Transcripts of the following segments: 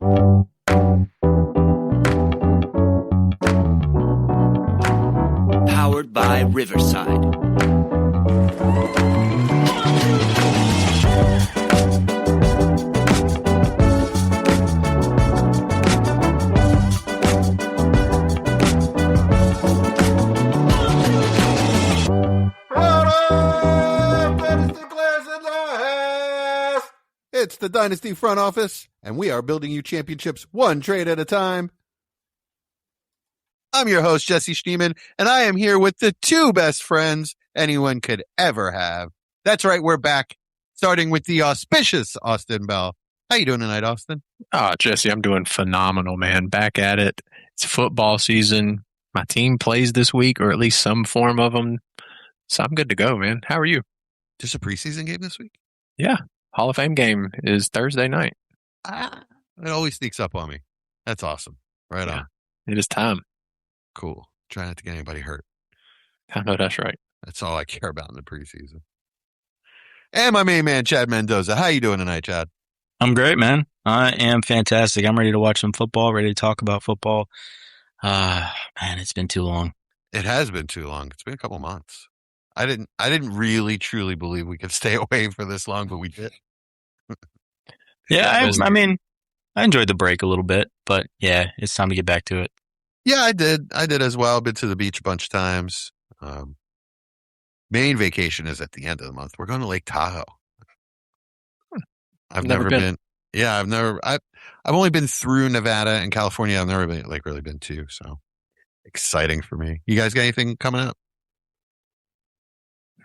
Powered by Riverside. It's the Dynasty front office, and we are building you championships one trade at a time. I'm your host, Jesse Schneeman, and I am here with the two best friends anyone could ever have. That's right, we're back, starting with the auspicious Austin Bell. How you doing tonight, Austin? Jesse, I'm doing phenomenal, man. Back at it. It's football season. My team plays this week, or at least some form of them. So I'm good to go, man. How are you? Just a preseason game this week? Yeah. Hall of Fame game is Thursday night. It always sneaks up on me. That's awesome. Right on. It is time. Cool. Try not to get anybody hurt. I know that's right. That's all I care about in the preseason. And my main man, Chad Mendoza. How you doing tonight, Chad? I'm great, man. I am fantastic. I'm ready to watch some football, ready to talk about football. Man, it's been too long. It has been too long. It's been a couple months. I didn't really truly believe we could stay away for this long, but we did. Yeah, I mean, I enjoyed the break a little bit, but yeah, it's time to get back to it. Yeah, I did as well. Been to the beach a bunch of times. Main vacation is at the end of the month. We're going to Lake Tahoe. I've never been. Yeah, I've only been through Nevada and California. I've never been really been to. So exciting for me. You guys got anything coming up?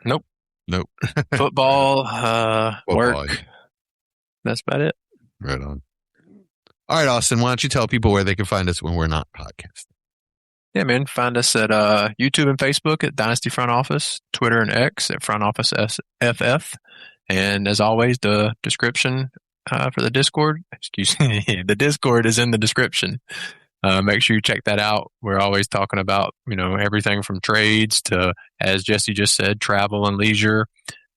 Nope. Football, work. Yeah. That's about it. Right on. All right, Austin, why don't you tell people where they can find us when we're not podcasting? Yeah, man. Find us at YouTube and Facebook at Dynasty Front Office, Twitter and X at Front Office FF. And as always, the description for the Discord, the Discord is in the description. Make sure you check that out. We're always talking about, everything from trades to, as Jesse just said, travel and leisure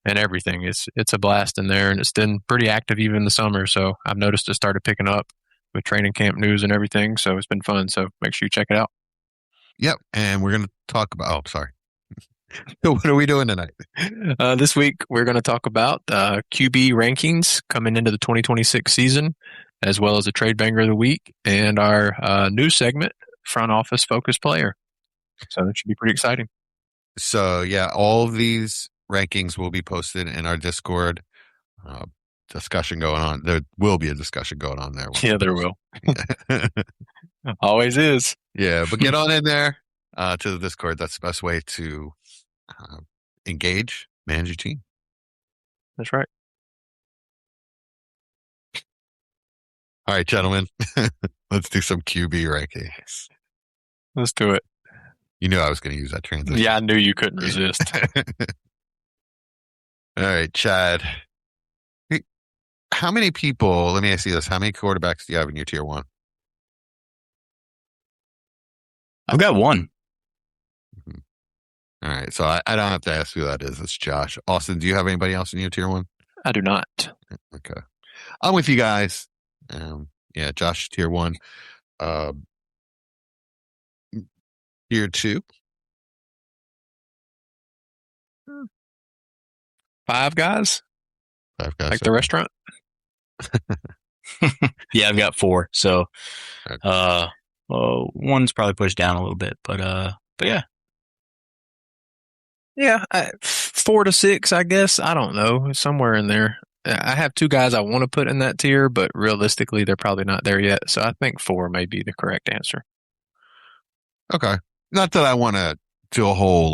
and everything. It's a blast in there, and it's been pretty active even in the summer. So I've noticed it started picking up with training camp news and everything. So it's been fun. So make sure you check it out. Yep. And we're going to talk about, sorry. So what are we doing tonight? This week, we're going to talk about QB rankings coming into the 2026 season, as well as a trade banger of the week and our new segment, Front Office Focus Player. So that should be pretty exciting. So, yeah, all of these rankings will be posted in our Discord. Discussion going on. There will be a discussion going on there. Yeah, there will. Always is. Yeah, but get on in there to the Discord. That's the best way to engage, manage your team. That's right. All right, gentlemen, let's do some QB rankings. Let's do it. You knew I was going to use that transition. Yeah, I knew you couldn't resist. All right, Chad. How many people, let me ask you this, how many quarterbacks do you have in your tier one? I've got one. All right, so I don't have to ask who that is. It's Josh. Austin, do you have anybody else in your tier one? I do not. Okay. I'm with you guys. Yeah, Josh, tier one. Tier two. 5 guys? 5 guys. Like the restaurant? Yeah, I've got 4. So, Okay. one's probably pushed down a little bit, but yeah. Yeah, 4 to 6, I guess. I don't know. Somewhere in there. I have 2 guys I want to put in that tier, but realistically, they're probably not there yet. So I think 4 may be the correct answer. Okay. Not that I want to do a whole,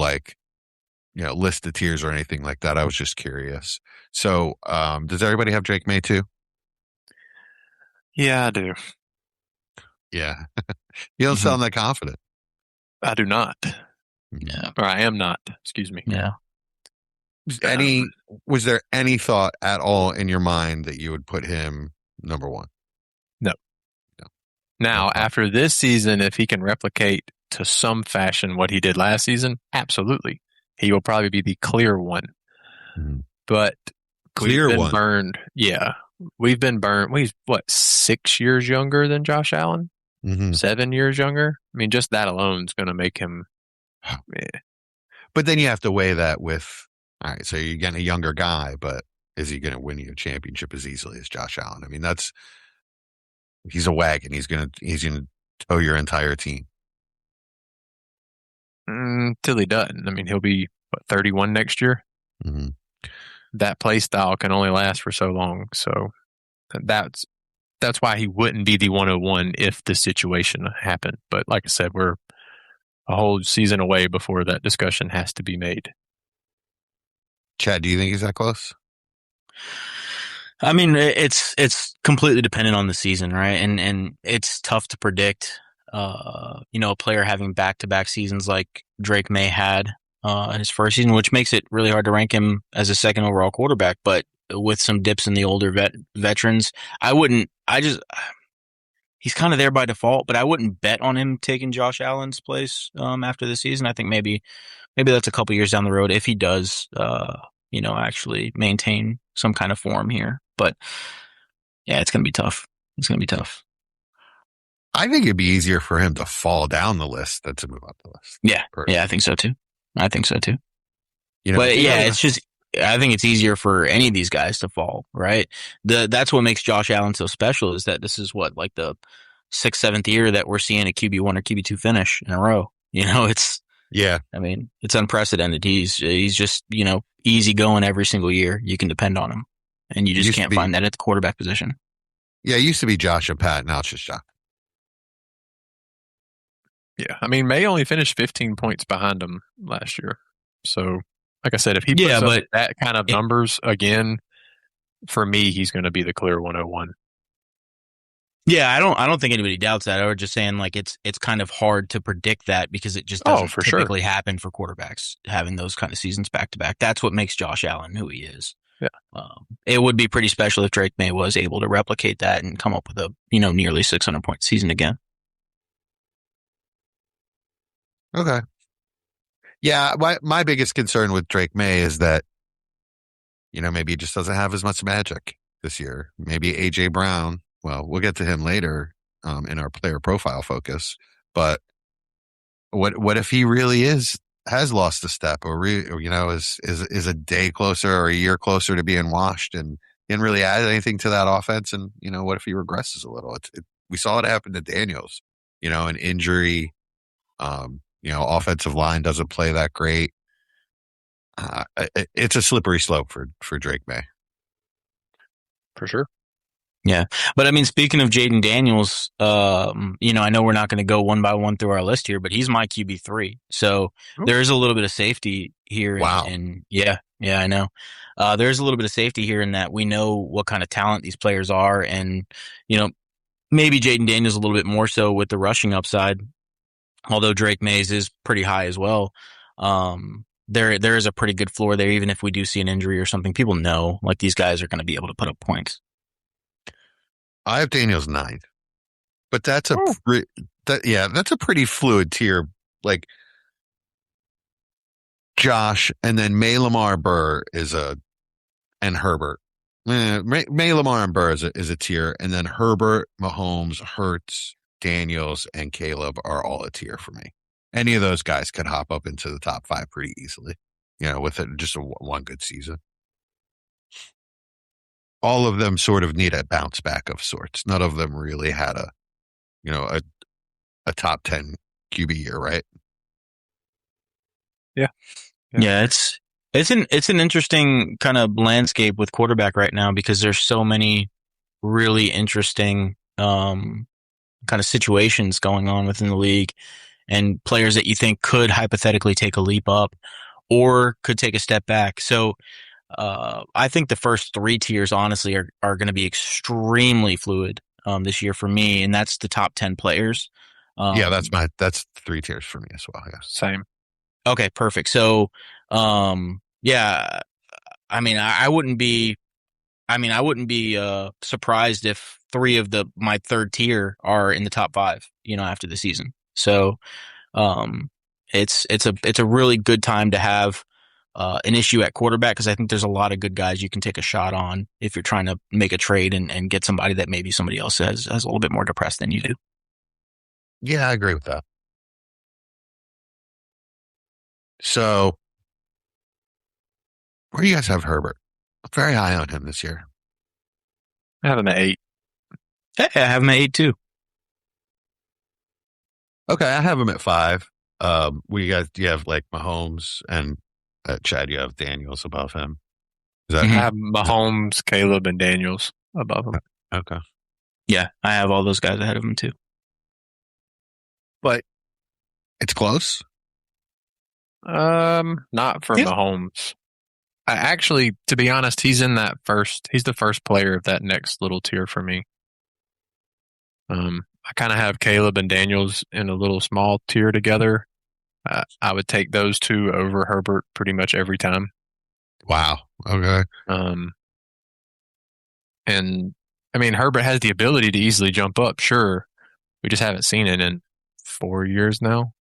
list of tiers or anything like that. I was just curious. So, does everybody have Drake May too? Yeah, I do. Yeah. You don't sound that confident. I do not. Yeah. Or I am not. Excuse me. Yeah. Was there any thought at all in your mind that you would put him number 1? No. Now, after this season, if he can replicate to some fashion what he did last season, absolutely. He will probably be the clear one. Mm-hmm. But clear we've been one. burned. Yeah. we've been burnt. He's what, 6 years younger than Josh Allen? Mm-hmm. 7 years younger? I mean, just that alone is going to make him. But then you have to weigh that with, all right, so you're getting a younger guy, but is he going to win you a championship as easily as Josh Allen? I mean, he's a wagon. He's going to tow your entire team. Till he doesn't. I mean, he'll be 31 next year. Mm-hmm. That play style can only last for so long. So that's why he wouldn't be the 101 if the situation happened. But like I said, we're a whole season away before that discussion has to be made. Chad, do you think he's that close? I mean, it's completely dependent on the season, right? And it's tough to predict. A player having back-to-back seasons like Drake May had in his first season, which makes it really hard to rank him as a second overall quarterback. But with some dips in the older veterans, he's kind of there by default, but I wouldn't bet on him taking Josh Allen's place after the season. I think maybe that's a couple years down the road if he does, actually maintain some kind of form here. But yeah, it's going to be tough. I think it'd be easier for him to fall down the list than to move up the list. Yeah, I think so too. You know, but yeah, it's just, I think it's easier for any of these guys to fall, right? That's what makes Josh Allen so special, is that this is like the 6th, 7th year that we're seeing a QB1 or QB2 finish in a row. It's unprecedented. He's just, easy going every single year. You can depend on him, and you just can't find that at the quarterback position. Yeah, it used to be Josh and Pat. Now it's just Josh. Yeah, I mean, May only finished 15 points behind him last year. So, like I said, if he puts up that kind of numbers again, for me, he's going to be the clear 101. Yeah, I don't think anybody doubts that. I was just saying, like, it's kind of hard to predict that because it just doesn't typically happen for quarterbacks having those kind of seasons back to back. That's what makes Josh Allen who he is. Yeah. It would be pretty special if Drake May was able to replicate that and come up with a nearly 600-point season again. Okay. Yeah, my biggest concern with Drake May is that, maybe he just doesn't have as much magic this year. Maybe A.J. Brown, well, we'll get to him later in our player profile focus, but what if he really has lost a step or is a day closer or a year closer to being washed and didn't really add anything to that offense? And, what if he regresses a little? We saw it happen to Daniels, an injury, offensive line doesn't play that great. It's a slippery slope for Drake May. For sure. Yeah. But I mean, speaking of Jaden Daniels, I know we're not going to go one by one through our list here, but he's my QB3. So there is a little bit of safety here. Wow. Yeah, I know. There's a little bit of safety here in that we know what kind of talent these players are. And, maybe Jaden Daniels a little bit more so with the rushing upside. Although Drake Mays is pretty high as well, there is a pretty good floor there. Even if we do see an injury or something, people know like these guys are going to be able to put up points. I have Daniels 9, but that's a pretty fluid tier. Like Josh, and then May, Lamar, Burr and Herbert. May, Lamar, and Burr is a tier, and then Herbert, Mahomes, Hurts, Daniels, and Caleb are all a tier for me. Any of those guys could hop up into the top 5 pretty easily, with just one good season. All of them sort of need a bounce back of sorts. None of them really had a top 10 QB year, right? Yeah. It's an interesting kind of landscape with quarterback right now because there's so many really interesting kind of situations going on within the league and players that you think could hypothetically take a leap up or could take a step back. So I think the first 3 tiers honestly are going to be extremely fluid this year for me, and that's the top 10 players. That's 3 tiers for me as well. Yeah. Same. Okay, perfect. So yeah, I mean I wouldn't be surprised if 3 of my third tier are in the top 5, after the season. So, it's a really good time to have an issue at quarterback, because I think there's a lot of good guys you can take a shot on if you're trying to make a trade and get somebody that maybe somebody else has a little bit more depressed than you do. Yeah, I agree with that. So, where do you guys have Herbert? I'm very high on him this year. I have him at 8. Hey, I have him at 8 too. Okay, I have him at 5. Do you have like Mahomes and Chad, you have Daniels above him. Is that I have Mahomes, Caleb, and Daniels above him. okay? Yeah, I have all those guys ahead of him too. But it's close. Not for Yeah. Mahomes. I actually, to be honest, he's the first player of that next little tier for me. I kind of have Caleb and Daniels in a little small tier together. I would take those two over Herbert pretty much every time. Wow. Okay. And I mean, Herbert has the ability to easily jump up. Sure. We just haven't seen it in 4 years now.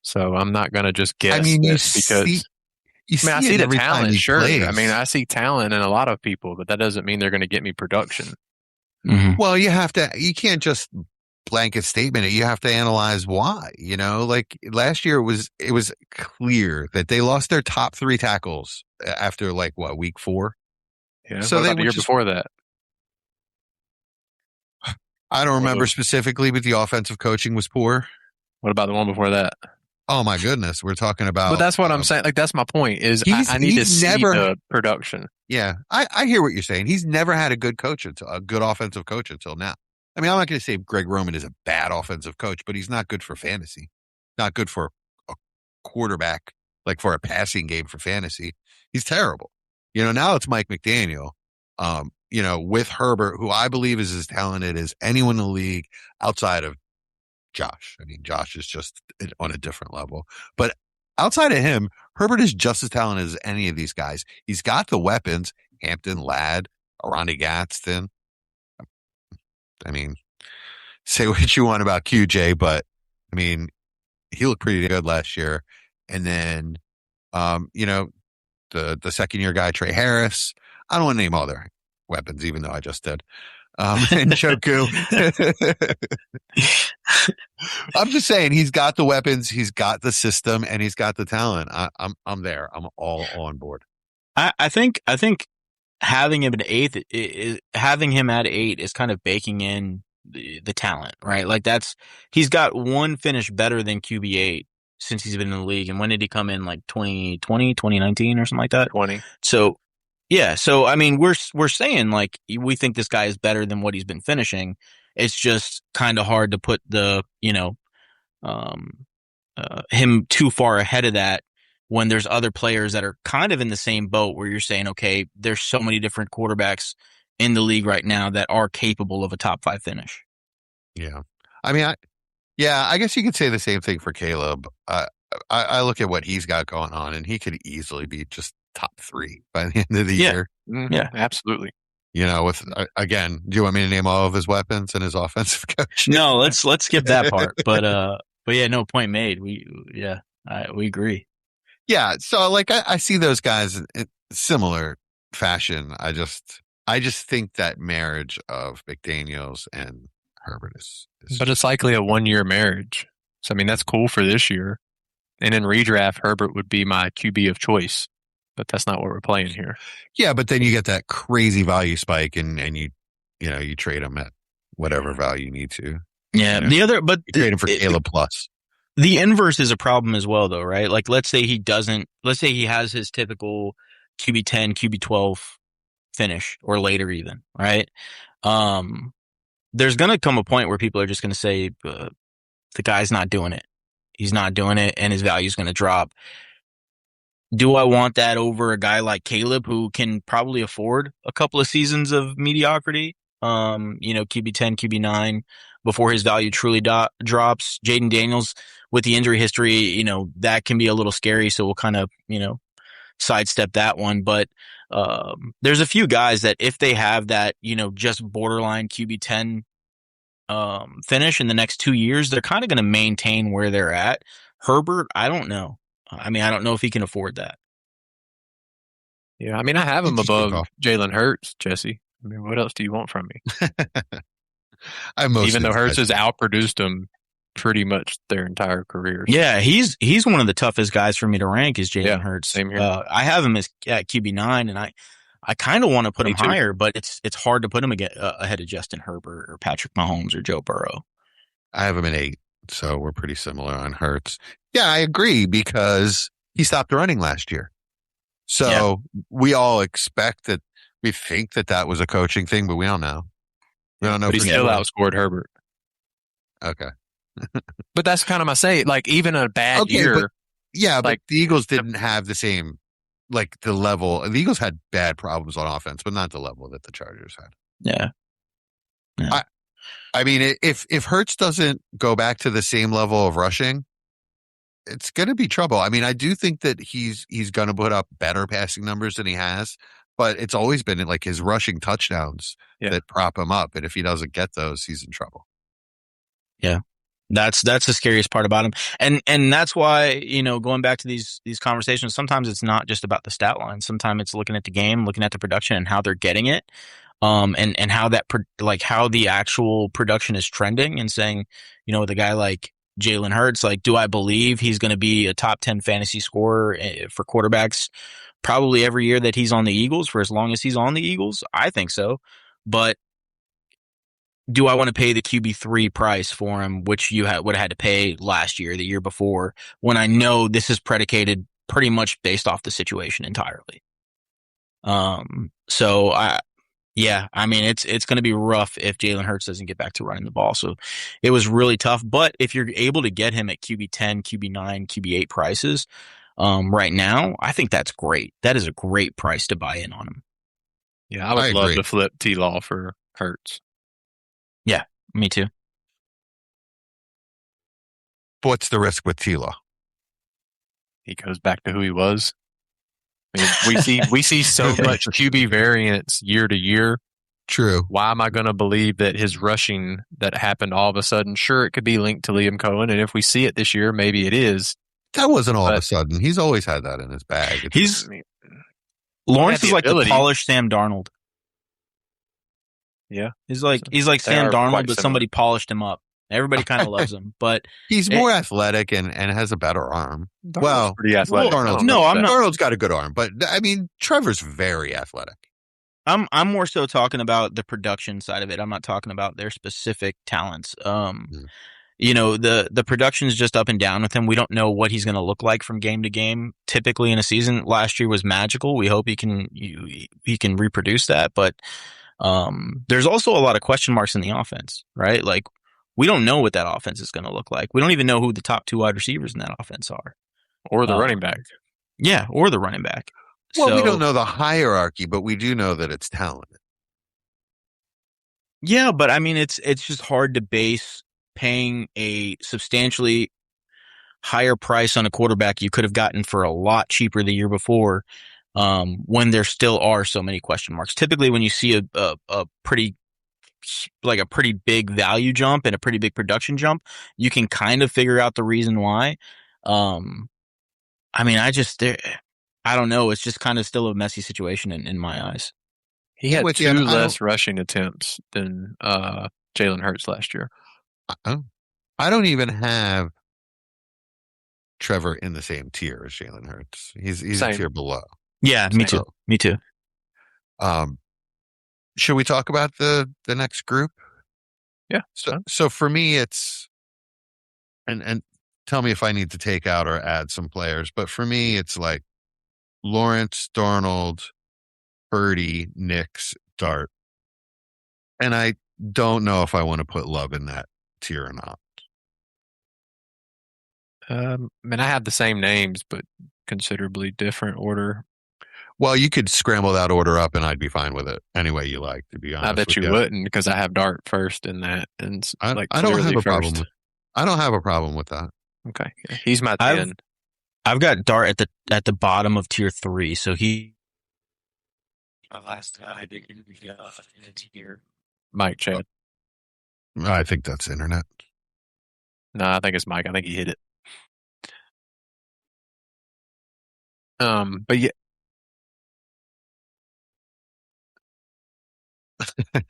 So I'm not going to just guess. I mean, I see the talent. Sure. Plays. I mean, I see talent in a lot of people, but that doesn't mean they're going to get me production. Mm-hmm. Well, you can't just blanket statement it. You have to analyze why, like last year it was clear that they lost their top 3 tackles after week 4. Yeah. So what they about the year before that? I don't remember specifically, but the offensive coaching was poor. What about the one before that? Oh my goodness. We're talking about, but that's what I'm saying. Like, that's my point is I need to see the production. Yeah. I hear what you're saying. He's never had a good offensive coach until now. I mean, I'm not going to say Greg Roman is a bad offensive coach, but he's not good for fantasy. Not good for a quarterback, like for a passing game for fantasy. He's terrible. Now it's Mike McDaniel, with Herbert, who I believe is as talented as anyone in the league outside of Josh. I mean, Josh is just on a different level. But outside of him, Herbert is just as talented as any of these guys. He's got the weapons, Hampton, Ladd, Aranda Gadsden. I mean, say what you want about QJ, but I mean, he looked pretty good last year. And then, the second year guy, Trey Harris. I don't want to name all their weapons, even though I just did. And Choku. I'm just saying he's got the weapons, he's got the system, and he's got the talent. I'm there. I'm all on board. I think having him at 8 having him at 8 is kind of baking in the talent, right? Like he's got one finish better than QB8 since he's been in the league. And when did he come in? Like 2020, 2019 or something like that? 20. So yeah. So, I mean, we're saying like, we think this guy is better than what he's been finishing. It's just kind of hard to put him too far ahead of that when there's other players that are kind of in the same boat where you're saying, okay, there's so many different quarterbacks in the league right now that are capable of a top 5 finish. Yeah. I mean, I guess you could say the same thing for Caleb. I look at what he's got going on, and he could easily be just top 3 by the end of the year. Mm-hmm. Yeah, absolutely. With again, do you want me to name all of his weapons and his offensive coach? No, let's skip that part. But yeah, no, point made. We agree. Yeah, so I see those guys in similar fashion. I just think that marriage of McDaniels and Herbert is but it's likely a 1-year marriage. So I mean, that's cool for this year. And in redraft, Herbert would be my QB of choice. But that's not what we're playing here. Yeah, but then you get that crazy value spike, and you trade him at whatever value you need to. Yeah, you trade him for Caleb plus. The inverse is a problem as well, though, right? Like, let's say he has his typical QB10, QB12 finish or later even, right? There's going to come a point where people are just going to say, the guy's not doing it. He's not doing it, and his value is going to drop. Do I want that over a guy like Caleb, who can probably afford a couple of seasons of mediocrity? QB10, QB9 before his value truly drops. Jaden Daniels with the injury history, that can be a little scary. So we'll kind of, sidestep that one. But there's a few guys that if they have that, just borderline QB10 finish in the next 2 years, they're kind of going to maintain where they're at. Herbert, I don't know. I mean, I don't know if he can afford that. Yeah, I mean, I have him Interesting above call. Jalen Hurts, Jesse. I mean, what else do you want from me? I'm most Even of though these Hurts guys. has outproduced him pretty much their entire careers. Yeah, he's one of the toughest guys for me to rank is Jalen Yeah, Hurts. same here. I have him as at QB9, and I kind of want to put Me him too. higher, but it's hard to put him ahead of Justin Herbert or Patrick Mahomes or Joe Burrow. I have him at 8, so we're pretty similar on Hurts. Yeah, I agree because he stopped running last year. So we all expect that we think that was a coaching thing, but we don't know. We don't know But he for still sure. outscored Herbert. Okay. But that's kind of my say. Like, even a bad Okay, year. but like, the Eagles didn't have the same, like the level. The Eagles had bad problems on offense, but not the level that the Chargers had. Yeah. I mean, if Hurts doesn't go back to the same level of rushing, it's going to be trouble. I mean, I do think that he's going to put up better passing numbers than he has, but it's always been like his rushing touchdowns that prop him up. And if he doesn't get those, he's in trouble. Yeah. That's the scariest part about him. And that's why, going back to these conversations, sometimes it's not just about the stat line. Sometimes it's looking at the game, looking at the production and how they're getting it. And how how the actual production is trending and saying, with a guy like Jalen Hurts, like, do I believe he's going to be a top 10 fantasy scorer for quarterbacks probably every year that he's on the Eagles for as long as he's on the Eagles? I think so. But do I want to pay the QB3 price for him, which you would have had to pay last year, the year before, when I know this is predicated pretty much based off the situation entirely? Yeah, I mean, it's going to be rough if Jalen Hurts doesn't get back to running the ball. So it was really tough. But if you're able to get him at QB10, QB9, QB8 prices right now, I think that's great. That is a great price to buy in on him. Yeah, I would love to flip T-Law for Hurts. Yeah, me too. What's the risk with T-Law? He goes back to who he was. I mean, we see so much QB variance year to year. True. Why am I going to believe that his rushing that happened all of a sudden? Sure, it could be linked to Liam Cohen, and if we see it this year, maybe it is. That wasn't all of a sudden. He's always had that in his bag. Lawrence is like the polished Sam Darnold. Yeah, he's like Sam Darnold, but somebody polished him up. Everybody kind of loves him, but he's more athletic and has a better arm. Darnold's pretty athletic. Darnold's got a good arm, but I mean, Trevor's very athletic. I'm more so talking about the production side of it. I'm not talking about their specific talents. The production is just up and down with him. We don't know what he's going to look like from game to game. Typically in a season, last year was magical. We hope he can reproduce that, but there's also a lot of question marks in the offense, right? Like, we don't know what that offense is going to look like. We don't even know who the top 2 wide receivers in that offense are. Or the running back. Yeah, or the running back. Well, we don't know the hierarchy, but we do know that it's talented. Yeah, but I mean, it's just hard to base paying a substantially higher price on a quarterback you could have gotten for a lot cheaper the year before, when there still are so many question marks. Typically, when you see a pretty big value jump and a pretty big production jump, you can kind of figure out the reason why. I mean, I don't know. It's just kind of still a messy situation in my eyes. He had 2 less rushing attempts than Jalen Hurts last year. I don't even have Trevor in the same tier as Jalen Hurts. He's a tier below. Yeah, me too. Me too. Should we talk about the next group? Yeah. So for me, it's and tell me if I need to take out or add some players, but for me, it's like Lawrence, Darnold, Purdy, Nix, Dart. And I don't know if I want to put Love in that tier or not. I mean, I have the same names, but considerably different order. Well, you could scramble that order up and I'd be fine with it any way you like, to be honest. I bet you wouldn't, because I have Dart first in that. And I don't have a problem. I don't have a problem with that. Okay. Yeah. He's my 10. I've got Dart at the bottom of tier 3, so he. My last guy in the tier. Mike Chad. I think that's internet. No, I think it's Mike. I think he hit it. But yeah,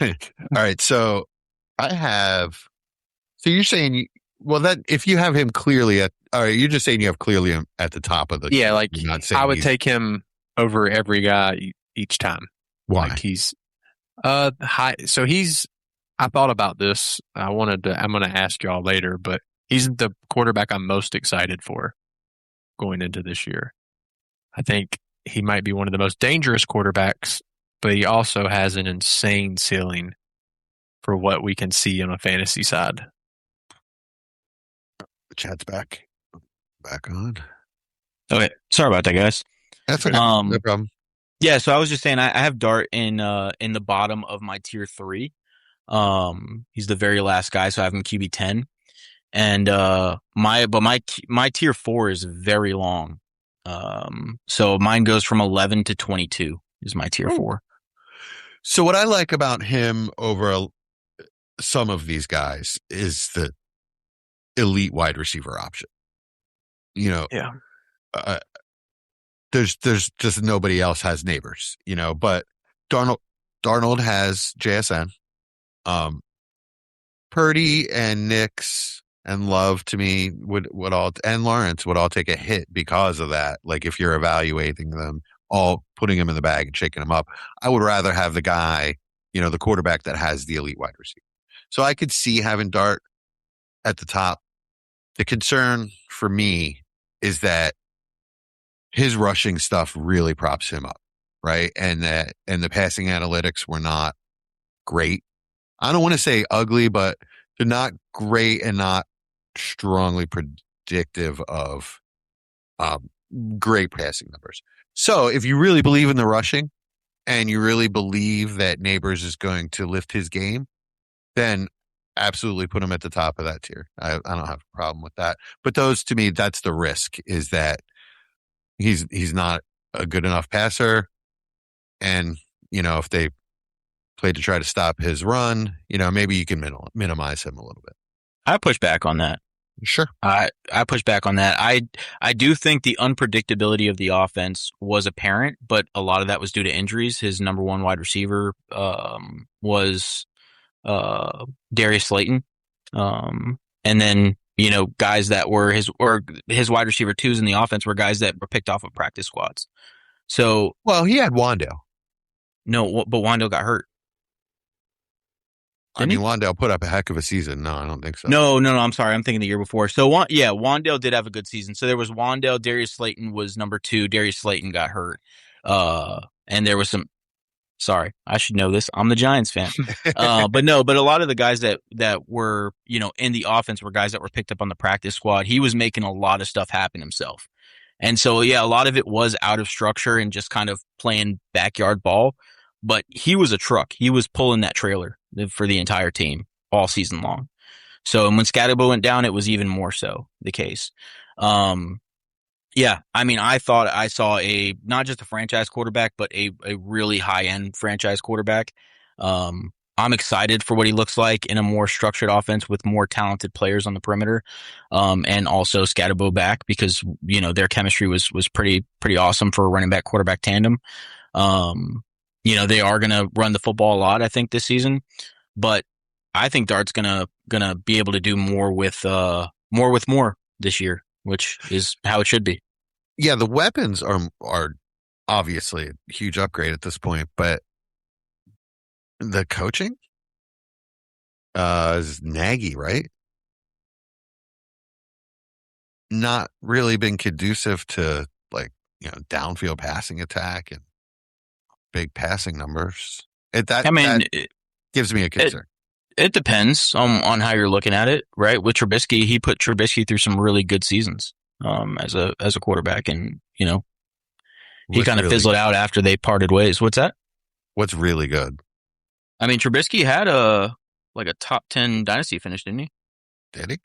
All right. So I have. So you're saying, that if you have him clearly all right, you're just saying you have clearly him at the top of the. Yeah, like you're not saying I would take him over every guy each time. Why? Like he's high. So I thought about this. I'm going to ask y'all later, but he's the quarterback I'm most excited for going into this year. I think he might be one of the most dangerous quarterbacks, but he also has an insane ceiling for what we can see on a fantasy side. Chad's back on. Okay, sorry about that, guys. That's okay. No problem. Yeah, so I was just saying I have Dart in the bottom of my tier 3. He's the very last guy, so I have him QB 10. And my tier 4 is very long. So mine goes from 11 to 22 is my tier 4. So what I like about him over some of these guys is the elite wide receiver option. Yeah. There's just nobody else has neighbors, but Darnold has JSN. Purdy and Nix and Love to me and Lawrence would all take a hit because of that. Like if you're evaluating them, all putting them in the bag and shaking them up, I would rather have the guy, the quarterback that has the elite wide receiver. So I could see having Dart at the top. The concern for me is that his rushing stuff really props him up, right? And the passing analytics were not great. I don't want to say ugly, but they're not great and not strongly predictive of great passing numbers. So if you really believe in the rushing and you really believe that Neighbors is going to lift his game, then absolutely put him at the top of that tier. I don't have a problem with that. But those, to me, that's the risk, is that he's not a good enough passer. And, if they play to try to stop his run, maybe you can minimize him a little bit. I push back on that. Sure. I push back on that. I do think the unpredictability of the offense was apparent, but a lot of that was due to injuries. His number one wide receiver was Darius Slayton. And then, guys that were his wide receiver 2s in the offense were guys that were picked off of practice squads. So, well, he had Wandale. No, but Wandale got hurt. Wandale put up a heck of a season. No, I don't think so. No. I'm sorry. I'm thinking the year before. So, Wandale did have a good season. So there was Wandale. Darius Slayton was number 2. Darius Slayton got hurt. And there was some. Sorry, I should know this. I'm the Giants fan. But a lot of the guys that were, in the offense were guys that were picked up on the practice squad. He was making a lot of stuff happen himself. And so, a lot of it was out of structure and just kind of playing backyard ball. But he was a truck. He was pulling that trailer for the entire team all season long. So, and when Scatterbo went down, it was even more so the case. I thought I saw not just a franchise quarterback, but a really high-end franchise quarterback. I'm excited for what he looks like in a more structured offense with more talented players on the perimeter, and also Scatterbo back, because their chemistry was pretty awesome for a running back quarterback tandem. They are gonna run the football a lot, I think, this season, but I think Dart's gonna be able to do more with more this year, which is how it should be. Yeah, the weapons are obviously a huge upgrade at this point, but the coaching is Nagy, right? Not really been conducive to downfield passing attack and big passing numbers. That gives me a concern. It depends on how you're looking at it, right? With Trubisky, he put Trubisky through some really good seasons as a quarterback, and he kind of fizzled out after they parted ways. What's that? What's really good? I mean, Trubisky had a top 10 dynasty finish, didn't he? Did he?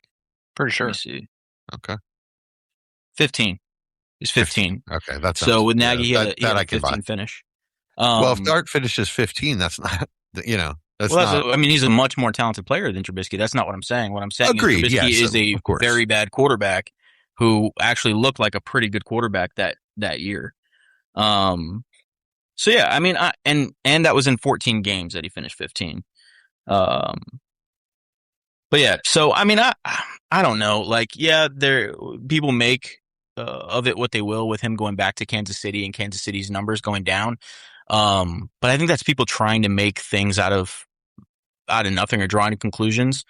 Pretty sure. Let me see. Okay. 15. He's 15. Okay, that's so with Nagy, he had a I can 15 buy. Finish. Well, if Dart finishes 15, that's not, that's not. He's a much more talented player than Trubisky. That's not what I'm saying. What I'm saying Agreed, is Trubisky is a very bad quarterback who actually looked like a pretty good quarterback that year. So yeah, I mean, and that was in 14 games that he finished 15. But yeah, so I mean, I don't know. Like, yeah, people make of it what they will with him going back to Kansas City and Kansas City's numbers going down. But I think that's people trying to make things out of nothing or drawing conclusions.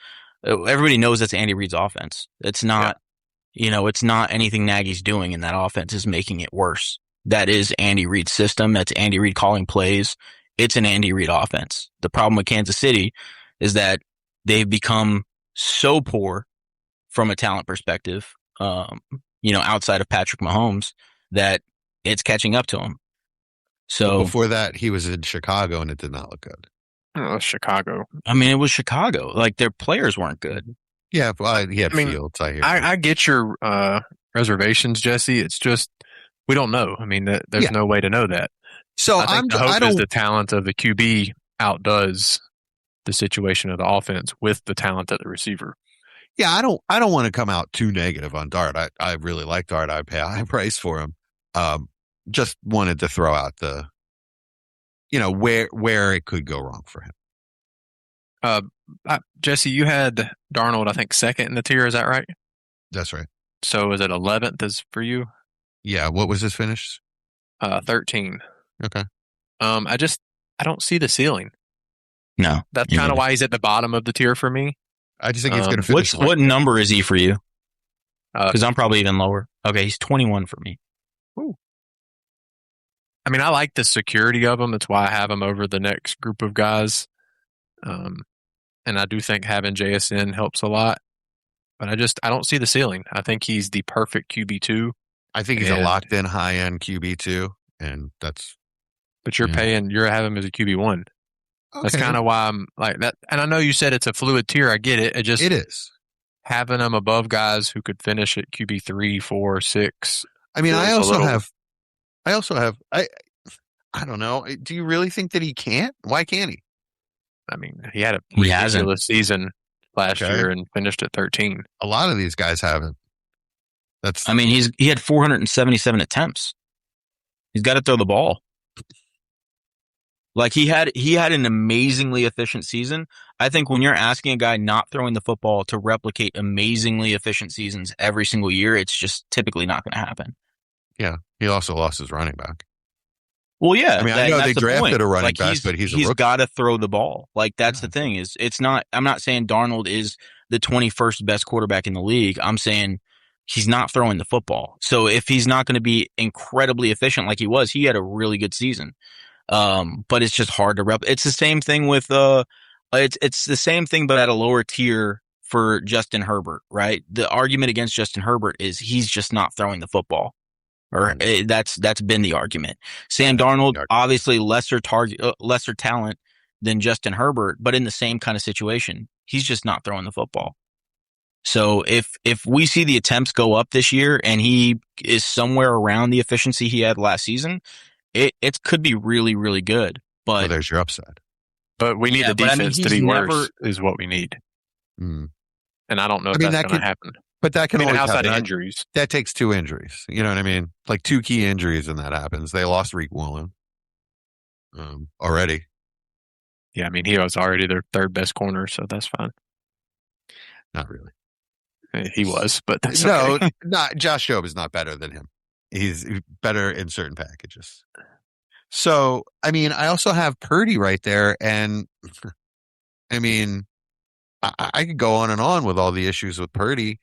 Everybody knows that's Andy Reid's offense. It's not, it's not anything Nagy's doing in that offense is making it worse. That is Andy Reid's system. That's Andy Reid calling plays. It's an Andy Reid offense. The problem with Kansas City is that they've become so poor from a talent perspective, outside of Patrick Mahomes, that it's catching up to him. So before that, he was in Chicago and it did not look good. Oh, Chicago. I mean, it was Chicago. Like, their players weren't good. Yeah, but he had Fields. I get your reservations, Jesse. It's just we don't know. I mean, there's no way to know that. So I think the hope is the talent of the QB outdoes the situation of the offense with the talent of the receiver. Yeah, I don't want to come out too negative on Dart. I really like Dart. I pay a high price for him. Just wanted to throw out the, where it could go wrong for him. Jesse, you had Darnold, I think, second in the tier. Is that right? That's right. So is it 11th is for you? Yeah. What was his finish? 13. Okay. I don't see the ceiling. No. That's kind of why he's at the bottom of the tier for me. I just think he's going to finish. What number is he for you? Because I'm probably even lower. Okay, he's 21 for me. Ooh. I mean, I like the security of him. That's why I have him over the next group of guys. And I do think having JSN helps a lot. But I don't see the ceiling. I think he's the perfect QB2. I think he's a locked-in high-end QB2, and that's... But you're having him as a QB1. Okay. That's kind of why I'm like that. And I know you said it's a fluid tier. I get it. It is. Having them above guys who could finish at QB3, 4, 6. I mean, I also have, I don't know. Do you really think that he can't? Why can't he? I mean, he had a ridiculous season last year and finished at 13. A lot of these guys haven't. He had 477 attempts. He's got to throw the ball. Like, he had an amazingly efficient season. I think when you're asking a guy not throwing the football to replicate amazingly efficient seasons every single year, it's just typically not going to happen. Yeah. He also lost his running back. Well, yeah. I mean, I know they drafted a running back, but he's got to throw the ball. Like, that's the thing is I'm not saying Darnold is the 21st best quarterback in the league. I'm saying he's not throwing the football. So if he's not going to be incredibly efficient like he was, he had a really good season. But it's just hard to it's the same thing with, it's the same thing, but at a lower tier for Justin Herbert, right? The argument against Justin Herbert is he's just not throwing the football. That's been the argument. Sam Darnold, obviously lesser talent than Justin Herbert, but in the same kind of situation, he's just not throwing the football. So if we see the attempts go up this year and he is somewhere around the efficiency he had last season, it could be really, really good. But there's your upside. But we need the defense to be worse is what we need. And I don't know if that's going to happen. But that can always outside happen. Of injuries. That takes 2 injuries. You know what I mean? Like 2 key injuries and that happens. They lost Reek Woolen already. Yeah, I mean, he was already their 3rd best corner, so that's fine. Not really. He was, but that's no, okay. not Josh Jobe is not better than him. He's better in certain packages. So, I mean, I also have Purdy right there, and I mean, I could go on and on with all the issues with Purdy.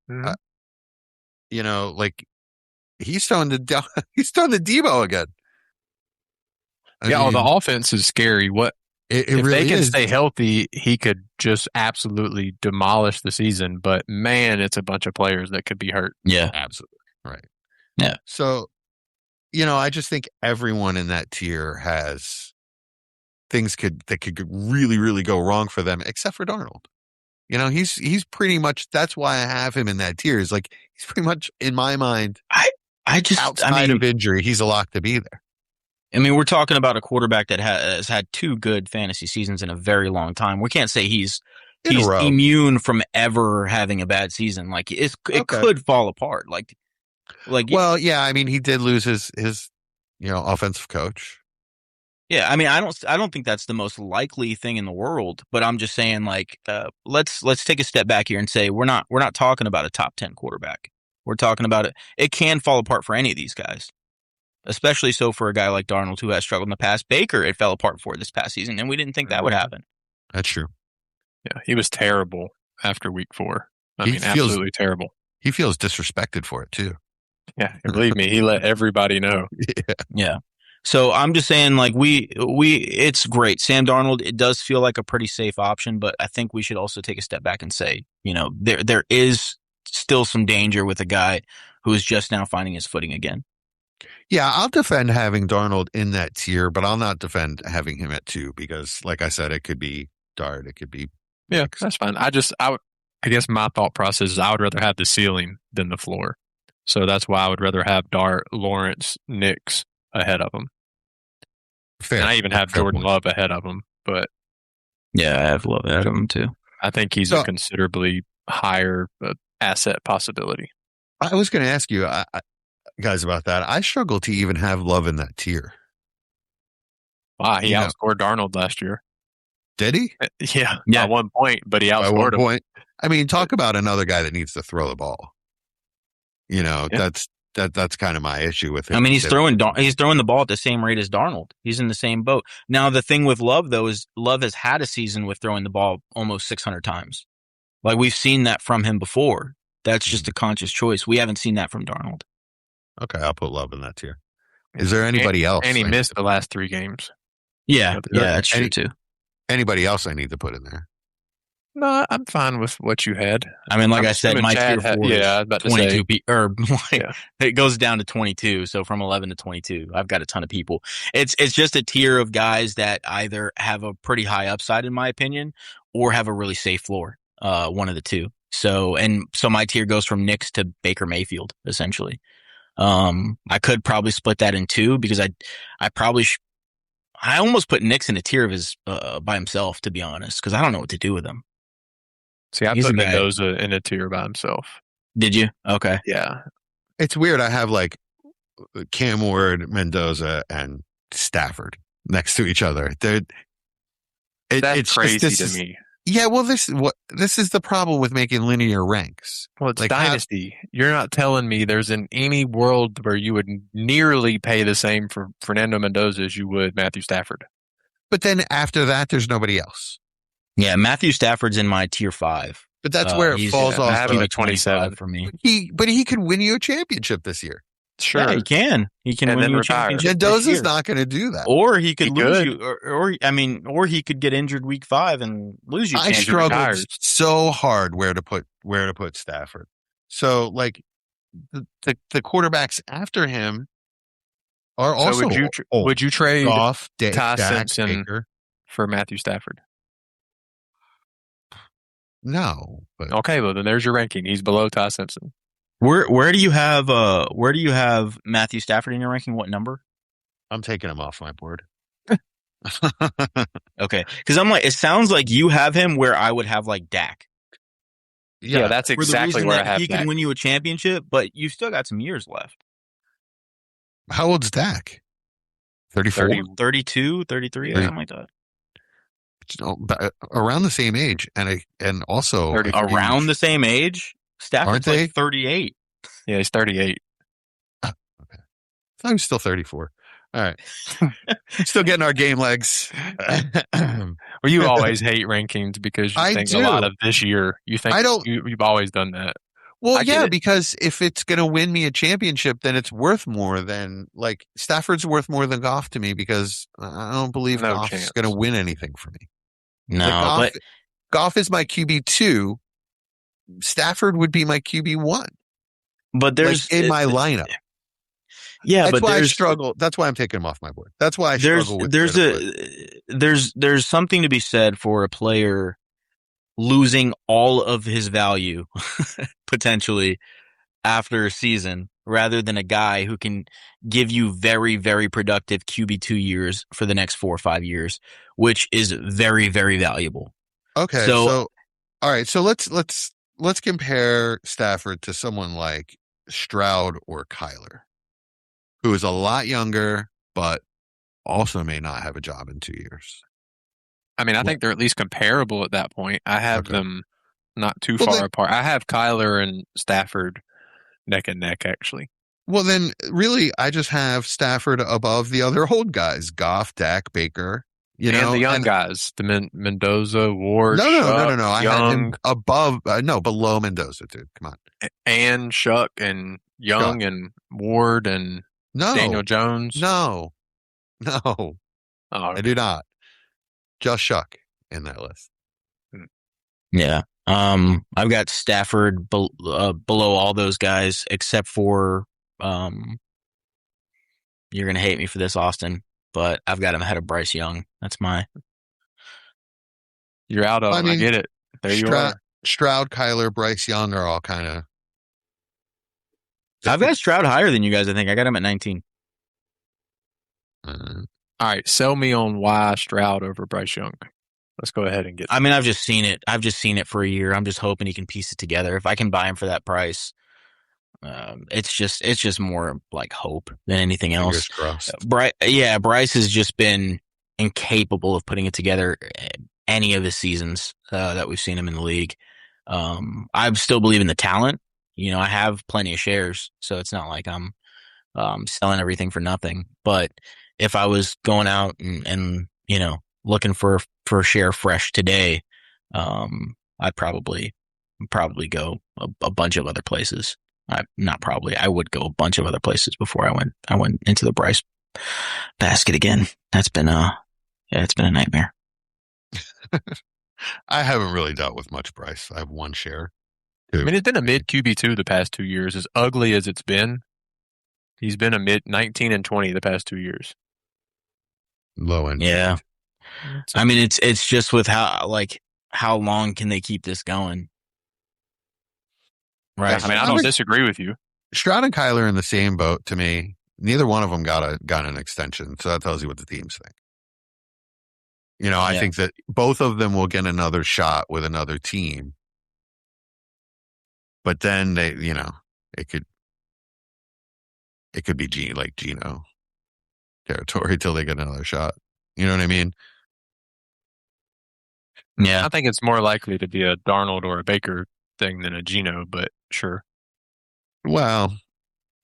Like he's throwing the Debo again. I mean, the offense is scary. If really they can stay healthy, he could just absolutely demolish the season. But man, it's a bunch of players that could be hurt. Yeah, absolutely right. Yeah. So, I just think everyone in that tier has things that could really, really go wrong for them, except for Darnold. He's pretty much, that's why I have him in that tier. Is like, he's pretty much, in my mind, outside of injury, he's a lock to be there. I mean, we're talking about a quarterback that has had 2 good fantasy seasons in a very long time. We can't say he's immune from ever having a bad season. Like, it could fall apart. Well, yeah, I mean, he did lose his offensive coach. Yeah, I mean, I don't think that's the most likely thing in the world, but I'm just saying, like, let's take a step back here and say we're not talking about a top 10 quarterback. We're talking about it. It can fall apart for any of these guys, especially so for a guy like Darnold who has struggled in the past. Baker, it fell apart for this past season, and we didn't think that would happen. That's true. Yeah, he was terrible after week 4. He feels- absolutely terrible. He feels disrespected for it too. Yeah, believe me, he let everybody know. Yeah. So I'm just saying, like, it's great. Sam Darnold, it does feel like a pretty safe option, but I think we should also take a step back and say, you know, there is still some danger with a guy who is just now finding his footing again. Yeah, I'll defend having Darnold in that tier, but I'll not defend having him at 2 because, like I said, it could be Dart, it could be. Yeah, that's fine. I guess my thought process is I would rather have the ceiling than the floor. So that's why I would rather have Dart, Lawrence, Nix ahead of him. Fair. And I even have Fair Jordan point. Love ahead of him, but Yeah, I have Love ahead of him too. I think he's a considerably higher asset possibility. I was going to ask you guys about that. I struggle to even have Love in that tier. Wow, he Yeah. outscored Darnold last year. Did he? Yeah, Yeah. by 1 point, but he By outscored one him. point. I mean, talk about another guy that needs to throw the ball. You know, Yeah. that's kind of my issue with him. I mean, he's throwing the ball at the same rate as Darnold. He's in the same boat. Now, the thing with Love, though, is Love has had a season with throwing the ball almost 600 times. Like, we've seen that from him before. That's just a conscious choice. We haven't seen that from Darnold. Okay, I'll put Love in that tier. Is there anybody else? And he missed the last 3 games. Yeah, that's true, too. Anybody else I need to put in there? No, I'm fine with what you had. I mean, like I'm I said, assuming my Chad tier 4 I was is about to 22 say. it goes down to 22. So from 11 to 22, I've got a ton of people. It's just a tier of guys that either have a pretty high upside, in my opinion, or have a really safe floor. One of the two. So my tier goes from Nix to Baker Mayfield, essentially. I could probably split that in 2 because I almost put Nix in a tier of his by himself, to be honest, because I don't know what to do with him. See, I He's put a guy- Mendoza in a tier by himself. Did you? Okay. Yeah. It's weird. I have like Cam Ward, Mendoza, and Stafford next to each other. That's it's crazy just, to me. Yeah, well, this is the problem with making linear ranks. Well, it's like Dynasty. You're not telling me there's in any world where you would nearly pay the same for Fernando Mendoza as you would Matthew Stafford. But then after that, there's nobody else. Yeah, Matthew Stafford's in my tier 5. But that's where it He's falls I off. have him the- at 27 for me. But he could win you a championship this year. Sure. Yeah, he can. He can And win then you a retire. championship this Mendoza's year. not going to do that. Or he could He lose could. you, or he could get injured week 5 and lose you. I Andrew struggled retires. so hard where to put Stafford. So like the quarterbacks after him are also So old. would you trade Goff, Ty Dak, Simpson? Baker. for Matthew Stafford? No, but Okay, well then there's your ranking. He's below Ty Simpson. Where do you have Matthew Stafford in your ranking? What number? I'm taking him off my board. Okay, because I'm like, it sounds like you have him where I would have like Dak. Yeah, that's For the exactly reason where I that have he Dak. can win you a championship, but you still got some years left. How old's Dak? 34. 32, 33, Yeah. something like that. Around the same age, and also 30. Around the same age. Stafford's Aren't they? like 38. Yeah, he's 38. I'm still 34. All right, still getting our game legs. Well, you always hate rankings because you I think do. a lot of this year. You think I don't- you've always done that. Well, I get yeah, it. because if it's going to win me a championship, then it's worth more than like Stafford's worth more than Goff to me because I don't believe No Goff's chance. going to win anything for me. No, Like, but Goff is my QB2. Stafford would be my QB1. there's Like in my lineup. yeah, That's but why I there's struggle. That's why I'm taking him off my board. That's why I there's struggle with there's where to put. there's something to be said for a player losing all of his value potentially after a season rather than a guy who can give you very, very productive QB2 years for the next 4 or 5 years, which is very, very valuable. Okay, So- so all right, so let's compare Stafford to someone like Stroud or Kyler, who is a lot younger but also may not have a job in 2 years. I mean, I think they're at least comparable at that point. I have Okay. them not too Well, far then- apart. I have Kyler and Stafford neck and neck, actually. Well, then, really, I just have Stafford above the other old guys: Goff, Dak, Baker. And the young guys, the Mendoza, Ward, No. I had him Young, above, below Mendoza, dude. Come on. and Shuck, and Young, Shuck. and Ward, and No, Daniel Jones. no, Oh, I do not. Just Shuck in that list. Yeah. I've got Stafford below all those guys except for you're gonna hate me for this, Austin, but I've got him ahead of Bryce Young. That's you're out of I them. I mean, get it. There you are. Stroud, Kyler, Bryce Young are all kind of. I've got Stroud higher than you guys. I think I got him at 19. All right, sell me on why Stroud over Bryce Young. Let's go ahead and get. I mean, I've just seen it. I've just seen it for a year. I'm just hoping he can piece it together. If I can buy him for that price, it's just more like hope than anything else. Fingers crossed. Bryce has just been incapable of putting it together any of his seasons that we've seen him in the league. I still believe in the talent. I have plenty of shares, so it's not like I'm selling everything for nothing. But if I was going out and looking for a share fresh today, I'd probably go a bunch of other places. I would go a bunch of other places before I went into the Bryce basket again. That's been it's been a nightmare. I haven't really dealt with much Bryce. I have one share. I mean, it's been a mid QB2 the past 2 years. As ugly as it's been, he's been a mid 19 and 20 the past 2 years. Low end. Yeah. I mean, it's just with how long can they keep this going? Right. Yeah, I mean, I don't disagree with you. Stroud and Kyler in the same boat to me. Neither one of them got an extension, so that tells you what the teams think. I think that both of them will get another shot with another team, but then they, it could be Geno territory till they get another shot. You know what I mean? Yeah. I think it's more likely to be a Darnold or a Baker thing than a Geno, but sure. Well,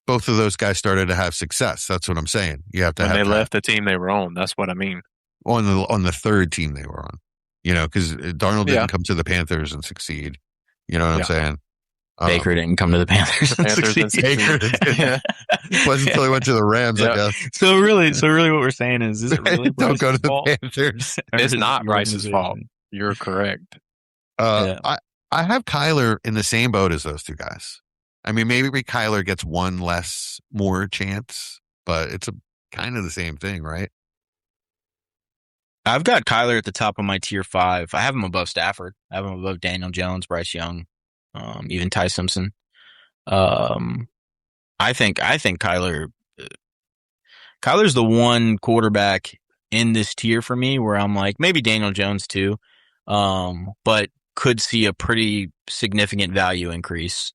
both of those guys started to have success. That's what I'm saying. You have to when have they left the team they were on. That's what I mean. On the third team they were on. Because Darnold didn't come to the Panthers and succeed. You know what I'm saying? Baker didn't come to the Panthers. Baker didn't. It wasn't until he went to the Rams, I guess. So really, what we're saying is it really don't go to the fault? Panthers? It's not Bryce's fault. You're correct. I have Kyler in the same boat as those two guys. I mean, maybe Kyler gets one more chance, but it's kind of the same thing, right? I've got Kyler at the top of my tier 5. I have him above Stafford. I have him above Daniel Jones, Bryce Young, even Ty Simpson. I think Kyler's the one quarterback in this tier for me where I'm like, maybe Daniel Jones too, but could see a pretty significant value increase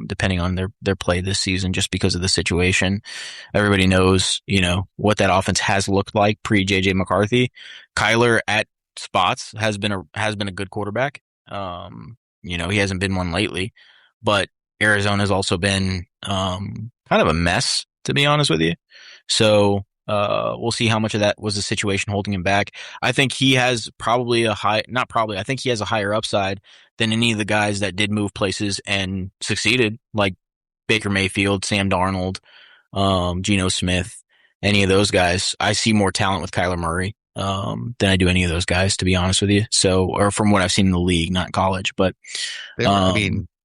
depending on their play this season, just because of the situation. Everybody knows, what that offense has looked like pre JJ McCarthy. Kyler at spots has been a good quarterback. He hasn't been one lately, but Arizona's also been kind of a mess, to be honest with you. So we'll see how much of that was the situation holding him back. I think he has I think he has a higher upside than any of the guys that did move places and succeeded, like Baker Mayfield, Sam Darnold, Geno Smith, any of those guys. I see more talent with Kyler Murray than I do any of those guys, to be honest with you. So, or from what I've seen in the league, not college, but they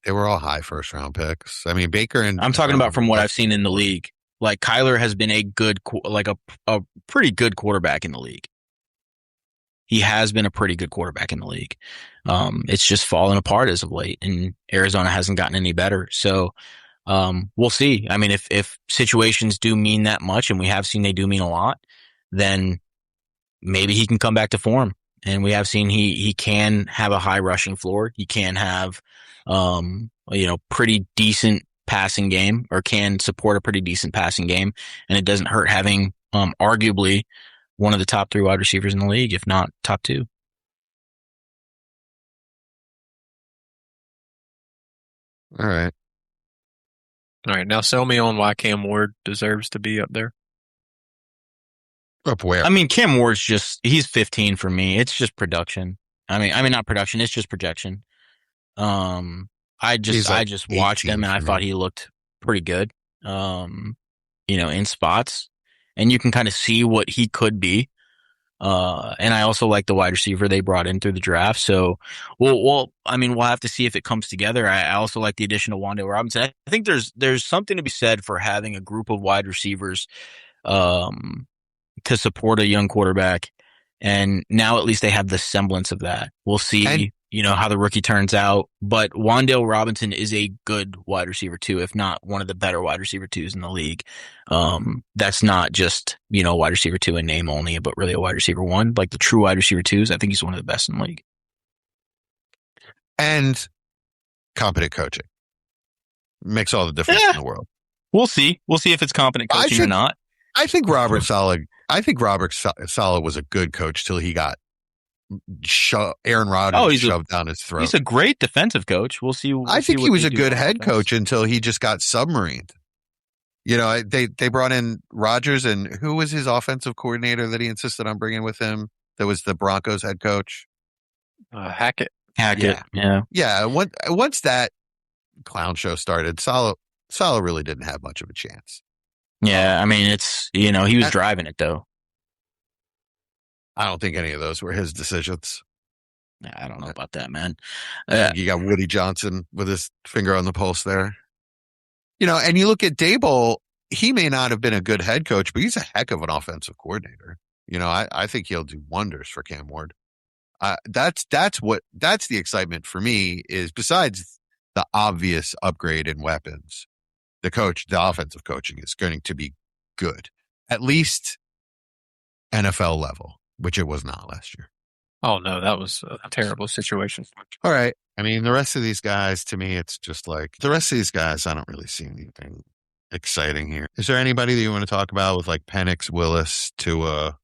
were all high first round picks. I mean, Baker and I'm talking about from what I've seen in the league. Like Kyler has been a pretty good quarterback in the league. He has been a pretty good quarterback in the league. It's just fallen apart as of late, and Arizona hasn't gotten any better. So we'll see. I mean, if situations do mean that much, and we have seen they do mean a lot, then maybe he can come back to form. And we have seen he can have a high rushing floor. He can have pretty decent passing game, or can support a pretty decent passing game, and it doesn't hurt having arguably one of the top 3 wide receivers in the league, if not top 2. All right. All right, now sell me on why Cam Ward deserves to be up there. Up where? I mean, Cam Ward's he's 15 for me. It's just production. I mean, not production. It's just projection. I just watched him and I thought he looked pretty good. In spots, and you can kind of see what he could be. And I also like the wide receiver they brought in through the draft. So, we'll have to see if it comes together. I also like the addition of Wan'Dale Robinson. I think there's something to be said for having a group of wide receivers, to support a young quarterback. And now at least they have the semblance of that. We'll see, how the rookie turns out. But Wan'Dale Robinson is a good wide receiver too, if not one of the better wide receiver 2s in the league. That's not just, wide receiver 2 in name only, but really a wide receiver 1. Like the true wide receiver 2s, I think he's one of the best in the league. And competent coaching makes all the difference in the world. We'll see. We'll see if it's competent coaching or not. I think Robert Saleh was a good coach till he got Aaron Rodgers shoved down his throat. He's a great defensive coach. We'll see. I think he was a good head coach until he just got submarined. They brought in Rodgers, and who was his offensive coordinator that he insisted on bringing with him? That was the Broncos head coach. Hackett. Yeah. Once that clown show started, Saleh really didn't have much of a chance. Yeah, I mean, it's, he was driving it, though. I don't think any of those were his decisions. I don't know about that, man. You got Woody Johnson with his finger on the pulse there. And you look at Daboll, he may not have been a good head coach, but he's a heck of an offensive coordinator. I think he'll do wonders for Cam Ward. That's the excitement for me is, besides the obvious upgrade in weapons, the offensive coaching is going to be good, at least NFL level, which it was not last year. Oh no, that was a terrible situation. All right. I mean, the rest of these guys, to me, it's just like the rest of these guys, I don't really see anything exciting here. Is there anybody that you want to talk about with like Penix, Willis, Tua,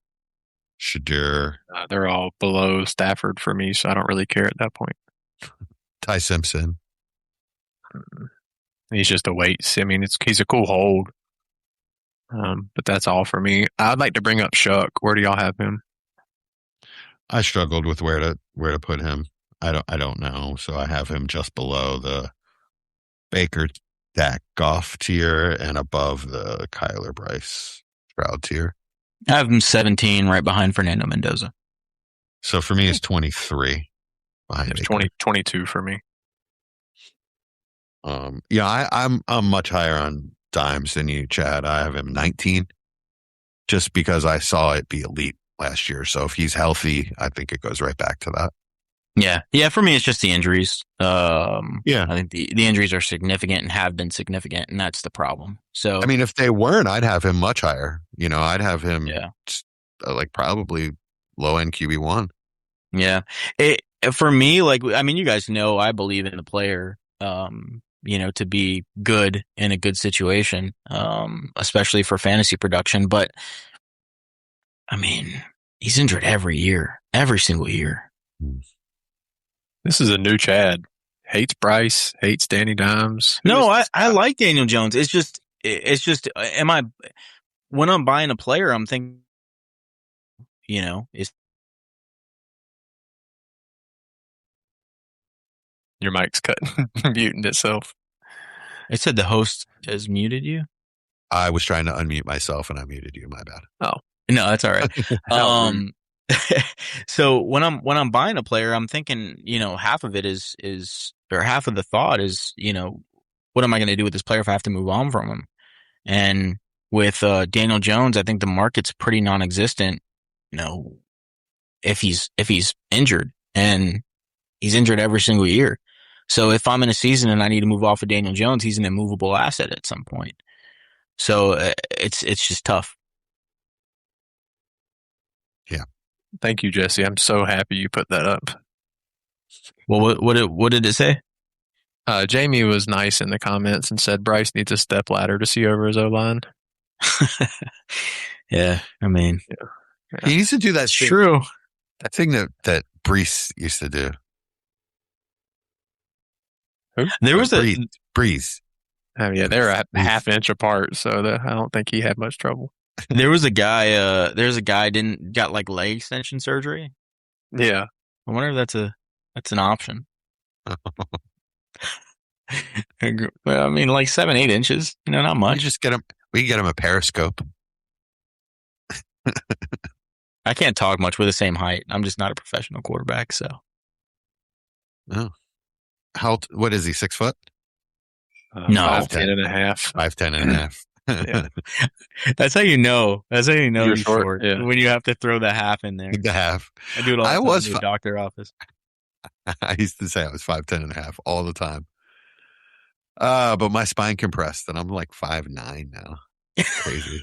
Shadur? They're all below Stafford for me, so I don't really care at that point. Ty Simpson. He's just a weight. I mean, he's a cool hold. But that's all for me. I'd like to bring up Shuck. Where do y'all have him? I struggled with where to put him. I don't know. So I have him just below the Baker, Dak, Goff tier and above the Kyler, Bryce, Stroud tier. I have him 17 right behind Fernando Mendoza. So for me, it's 23 behind It's 22 for me. I'm much higher on Dimes than you, Chad. I have him 19 just because I saw it be elite last year. So if he's healthy, I think it goes right back to that. Yeah. For me, it's just the injuries. Yeah. I think the injuries are significant and have been significant, and that's the problem. So, I mean, if they weren't, I'd have him much higher. I'd have him like probably low end QB1. Yeah. For me, you guys know, I believe in the player, to be good in a good situation, especially for fantasy production. But I mean, he's injured every single year. This is a new Chad. Hates Bryce, hates Danny Dimes. No, I like Daniel Jones. It's just, when I'm buying a player, I'm thinking, it's. Your mic's cutting, muting itself. It said the host has muted you. I was trying to unmute myself and I muted you. My bad. Oh, no, that's all right. So when I'm buying a player, I'm thinking, half of it is or half of the thought is, what am I going to do with this player if I have to move on from him? And with Daniel Jones, I think the market's pretty non-existent, if he's injured, and he's injured every single year. So if I'm in a season and I need to move off of Daniel Jones, he's an immovable asset at some point. So it's just tough. Yeah. Thank you, Jesse. I'm so happy you put that up. Well, what did it say? Jamie was nice in the comments and said Bryce needs a step ladder to see over his O-line. Yeah, I mean, He needs to do that It's thing, true. that thing that Brees used to do. There was a Breeze. I mean, yeah, they're a half inch apart, so I don't think he had much trouble. there was a guy. There's a guy got like leg extension surgery. Yeah. I wonder if that's an option. Well, I mean, like 7-8 inches. Not We much. just get him. We can get him a periscope. I can't talk much. We're the same height. I'm just not a professional quarterback. So Oh, what is he? 6 foot? No. 5'10" and a half. 5'10" and a half. Yeah. that's how you know. That's how you know You're you're short, short. yeah. When you have to throw the half in there. The half. I do it all the I time was in the doctor office. I used to say I was 5'10" and a half all the time. But my spine compressed, and I'm like 5'9" now. Crazy.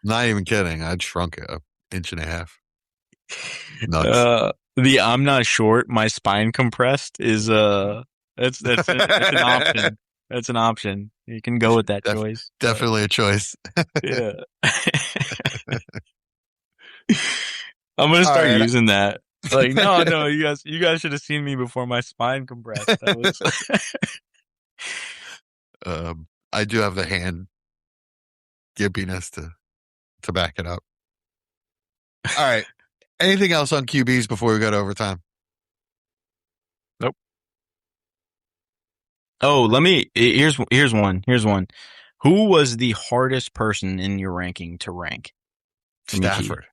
Not even kidding. I'd shrunk it an inch and a half. Nuts. I'm not short. My spine compressed is that's an option. That's an option. You can go with that choice. Definitely a choice. Yeah. I'm gonna start using that. Like, no, you guys should have seen me before my spine compressed. That was I do have the hand gimpiness to back it up. All right. Anything else on QBs before we go to overtime? Nope. Oh, here's one. Who was the hardest person in your ranking to rank? Stafford.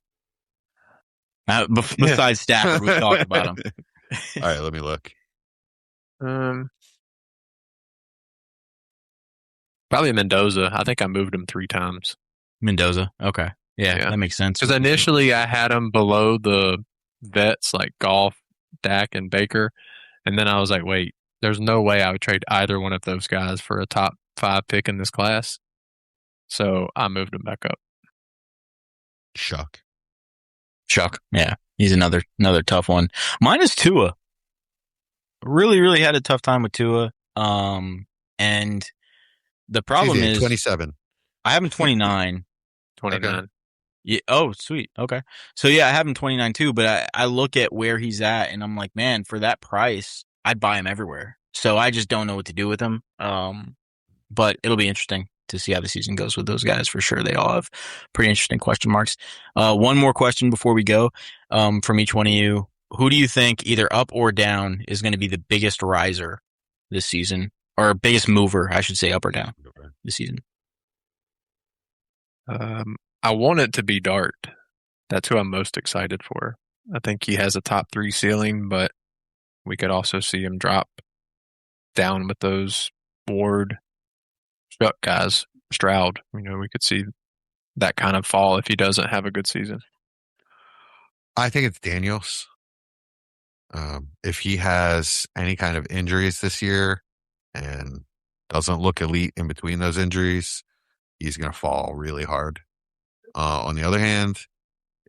Besides Stafford, we talked about him. All right, let me look. Probably Mendoza. I think I moved him 3 times. Mendoza. Okay. Yeah, that makes sense. Because initially I had him below the vets like Goff, Dak, and Baker. And then I was like, wait, there's no way I would trade either one of those guys for a top 5 pick in this class. So I moved him back up. Chuck. Yeah. He's another tough one. Mine is Tua. Really, really had a tough time with Tua. And the problem is 27. I have him 29. 29. Okay. Yeah. Oh, sweet. Okay. So yeah, I have him 29 too, but I look at where he's at and I'm like, man, for that price, I'd buy him everywhere. So I just don't know what to do with him. But it'll be interesting to see how the season goes with those guys for sure. They all have pretty interesting question marks. One more question before we go, from each one of you. Who do you think either up or down is going to be the biggest riser this season, or biggest mover, I should say, up or down this season? I want it to be Dart. That's who I'm most excited for. I think he has a top 3 ceiling, but we could also see him drop down with those Ward, guys, Stroud. We could see that kind of fall if he doesn't have a good season. I think it's Daniels. If he has any kind of injuries this year and doesn't look elite in between those injuries, he's going to fall really hard. On the other hand,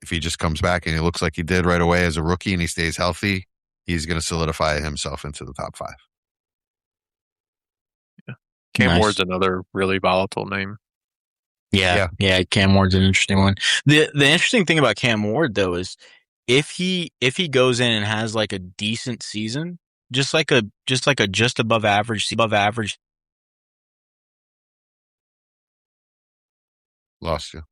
if he just comes back and he looks like he did right away as a rookie and he stays healthy, he's going to solidify himself into the top 5. Yeah. Cam Ward's another really volatile name. Yeah. Cam Ward's an interesting one. The interesting thing about Cam Ward though is if he goes in and has like a decent season, just above average. Lost you.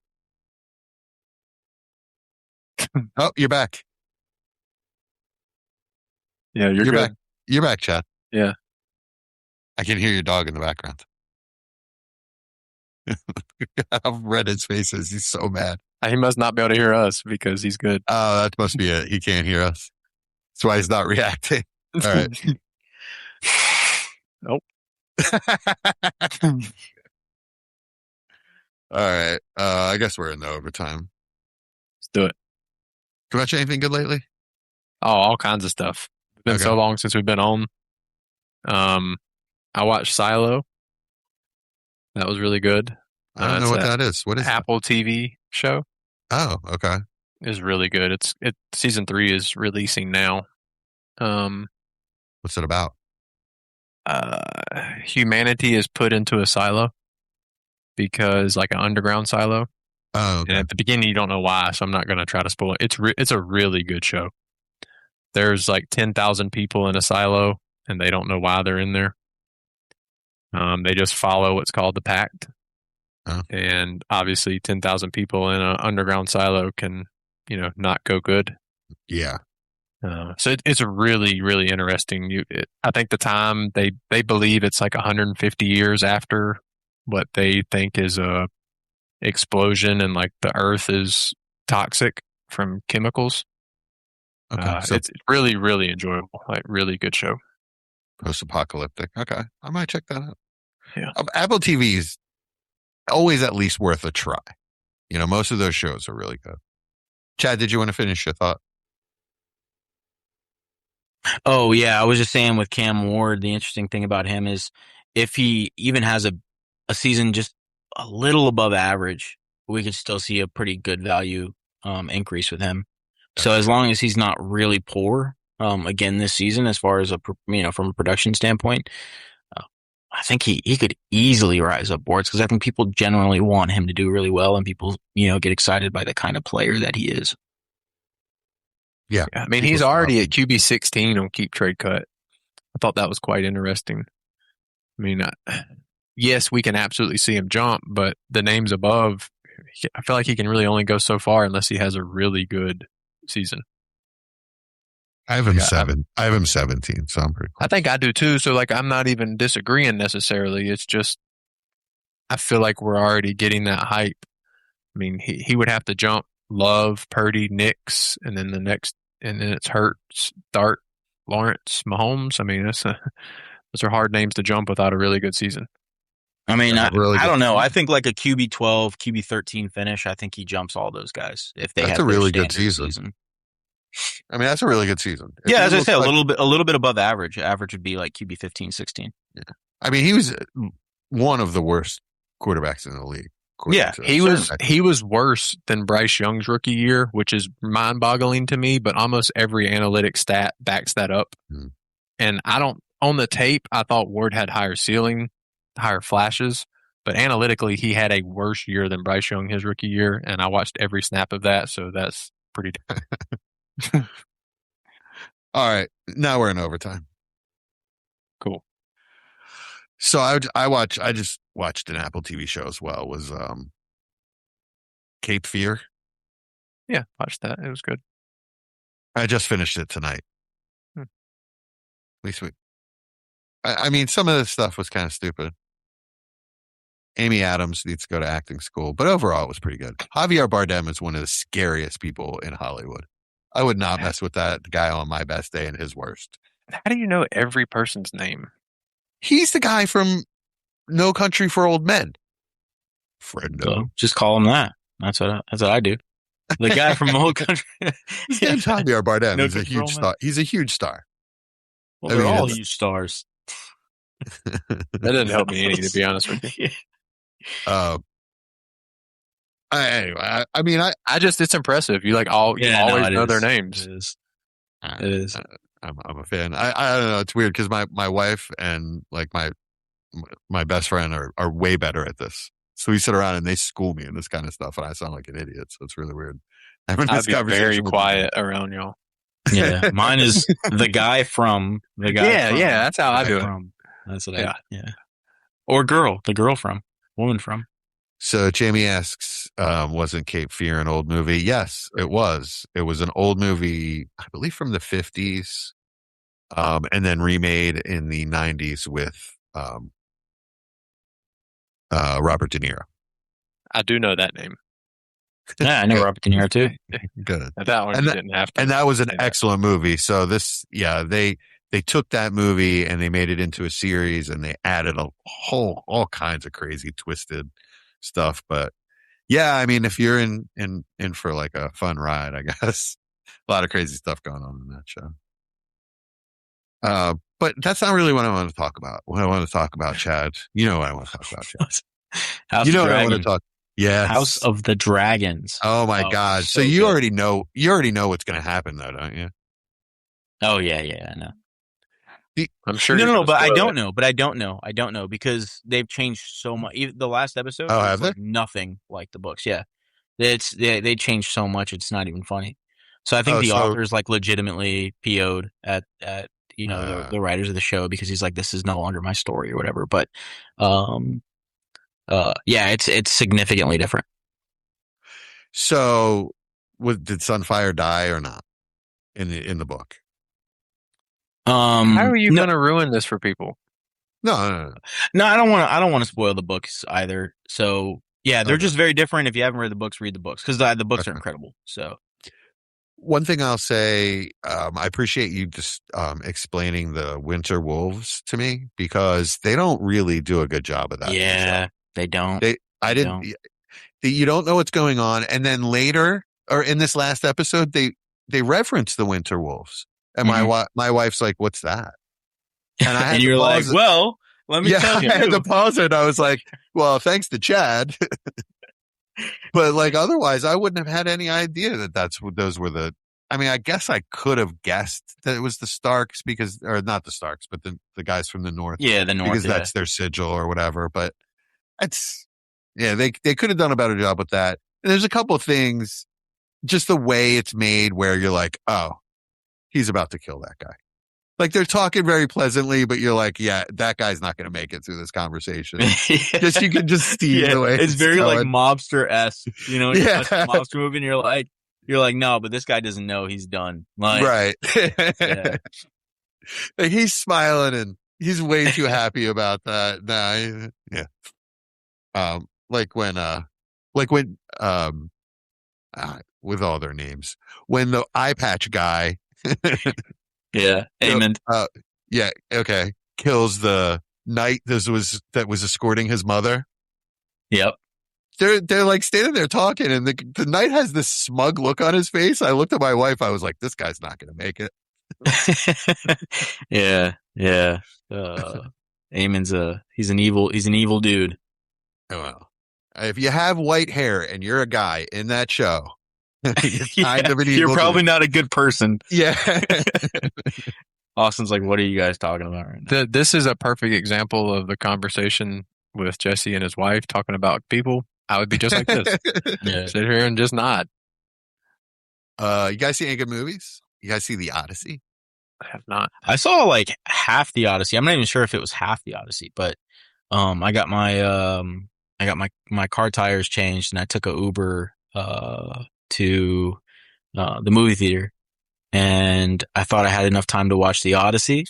Oh, you're back. Yeah, you're good. Back. You're back, Chad. Yeah. I can hear your dog in the background. I've read his faces. He's so mad. He must not be able to hear us because he's good. Oh, that must be it. He can't hear us. That's why he's not reacting. All right. Nope. All right. I guess we're in the overtime. Let's do it. You watch anything good lately? Oh, all kinds of stuff. It's been so long since we've been on. I watched Silo. That was really good. I don't know what that is. What is Apple TV show? Oh, okay. It's really good. Season 3 is releasing now. What's it about? Humanity is put into a silo because, like an underground silo, Oh, And okay. at the beginning, you don't know why, so I'm not going to try to spoil it. It's a really good show. There's like 10,000 people in a silo, and they don't know why they're in there. They just follow what's called the pact. Oh. And obviously 10,000 people in an underground silo can, not go good. Yeah. So it's a really, really interesting. I think the time they believe it's like 150 years after what they think is a explosion and like the earth is toxic from chemicals. Okay. So It's really, really enjoyable. Like really good show. post-apocalyptic. Okay. I might check that out. Yeah. Apple TV is always at least worth a try. Most of those shows are really good. Chad, did you want to finish your thought? Oh, yeah. I was just saying with Cam Ward, the interesting thing about him is if he even has a season just a little above average, we could still see a pretty good value increase with him. So as long as he's not really poor again this season, as far as from a production standpoint, I think he could easily rise up boards because I think people generally want him to do really well, and people get excited by the kind of player that he is. Yeah. I mean, he's already at QB 16 on Keep Trade Cut. I thought that was quite interesting. I mean, yes, we can absolutely see him jump, but the names above, I feel like he can really only go so far unless he has a really good season. I have him 7. I have him 17, so I'm pretty close. I think I do too. So like, I'm not even disagreeing necessarily. It's just, I feel like we're already getting that hype. I mean, he would have to jump Love, Purdy, Nix, and then it's Hurts, Dart, Lawrence, Mahomes. I mean, those are hard names to jump without a really good season. I mean, I don't know. I think like a QB 12, QB 13 finish, I think he jumps all those guys if they that's have a really good season. I mean, that's a really good season. Yeah, as I said, a little bit above average. Average would be like QB 15, 16. Yeah. I mean, he was one of the worst quarterbacks in the league. Yeah, he was worse than Bryce Young's rookie year, which is mind-boggling to me, but almost every analytic stat backs that up. Hmm. And on the tape, I thought Ward had higher ceiling, higher flashes, but analytically, he had a worse year than Bryce Young his rookie year, and I watched every snap of that, so that's pretty All right, now we're in overtime. Cool. So I just watched an Apple TV show as well. It was Cape Fear. Yeah, watched that. It was good. I just finished it tonight. At least I mean, some of this stuff was kind of stupid. Amy Adams needs to go to acting school, but overall it was pretty good. Javier Bardem is one of the scariest people in Hollywood. I would not mess with that guy on my best day and his worst. How do you know every person's name? He's the guy from No Country for Old Men. Friendo. So just call him that. That's what I do. The guy from Old Country. His name's Javier Bardem. No He's a huge star. He's a huge star. Well, they're all huge stars. That didn't help me any, to be honest with you. Anyway, I mean, it's impressive. You always know their names. It is. I'm a fan. I don't know. It's weird because my wife and like my best friend are way better at this. So we sit around and they school me in this kind of stuff, and I sound like an idiot. So it's really weird. I'd be very quiet around y'all. Yeah, mine is the guy from the guy. Yeah, that's how I do it. That's what yeah. Or girl, the girl from, woman from. So Jamie asks, wasn't Cape Fear an old movie? Yes, it was. It was an old movie, I believe from the 50s, and then remade in the 90s with Robert De Niro. I do know that name. Yeah, I know Robert De Niro too. Good. That one didn't have to. And that was an excellent movie. So they took that movie and they made it into a series and they added all kinds of crazy twisted stuff. But yeah, I mean, if you're in for like a fun ride, I guess a lot of crazy stuff going on in that show. But that's not really what I want to talk about. What I want to talk about, Chad. You know what I want to talk about, Chad. House of what I Dragons. want to talk. Yes. House of the Dragons. Oh my God. So you good. already know what's going to happen though, don't you? Oh yeah, I know. I'm sure. No, but I don't know. I don't know because they've changed so much. Even the last episode, have they? nothing like the books. Yeah, They changed so much. It's not even funny. So I think the author's like legitimately PO'd at the writers of the show because he's like, this is no longer my story or whatever. But it's significantly different. So, did Sunfire die or not in the book? How are you going to ruin this for people? No. I don't want to spoil the books either. So yeah, they're just very different. If you haven't read the books, read the books because the books are incredible. So one thing I'll say, I appreciate you just explaining the Winter Wolves to me because they don't really do a good job of that. Yeah, they don't. You don't know what's going on, and then later or in this last episode, they reference the Winter Wolves, and my wife's like, "What's that?" And and you're like, "Well, let me tell you." I had to pause it. I was like, "Well, thanks to Chad." But like otherwise, I wouldn't have had any idea that those were the. I mean, I guess I could have guessed that it was the Starks or not the Starks, but the guys from the North. Yeah, the North because that's their sigil or whatever. But they could have done a better job with that. And there's a couple of things, just the way it's made, where you're like, oh, he's about to kill that guy. Like they're talking very pleasantly, but you're like, yeah, that guy's not going to make it through this conversation. You can just see the way it's very going. Like mobster-esque, you know, you watch the mobster movie and you're like, no, but this guy doesn't know he's done. Like, right. Like he's smiling and he's way too happy about that. With all their names, when the eye patch guy, Aemond. Kills the knight that was escorting his mother. Yep. They're like standing there talking, and the knight has this smug look on his face. I looked at my wife. I was like, "This guy's not going to make it." Yeah. Aemond's he's an evil dude. Oh, well, if you have white hair and you're a guy in that show, you're probably not a good person. Yeah. Austin's like, what are you guys talking about right now? This is a perfect example of the conversation with Jesse and his wife talking about people. I would be just like this. Sit here and just nod. You guys see any good movies? You guys see The Odyssey? I have not. I saw like half The Odyssey. I'm not even sure if it was half The Odyssey, but I got my car tires changed and I took a Uber to the movie theater. And I thought I had enough time to watch The Odyssey,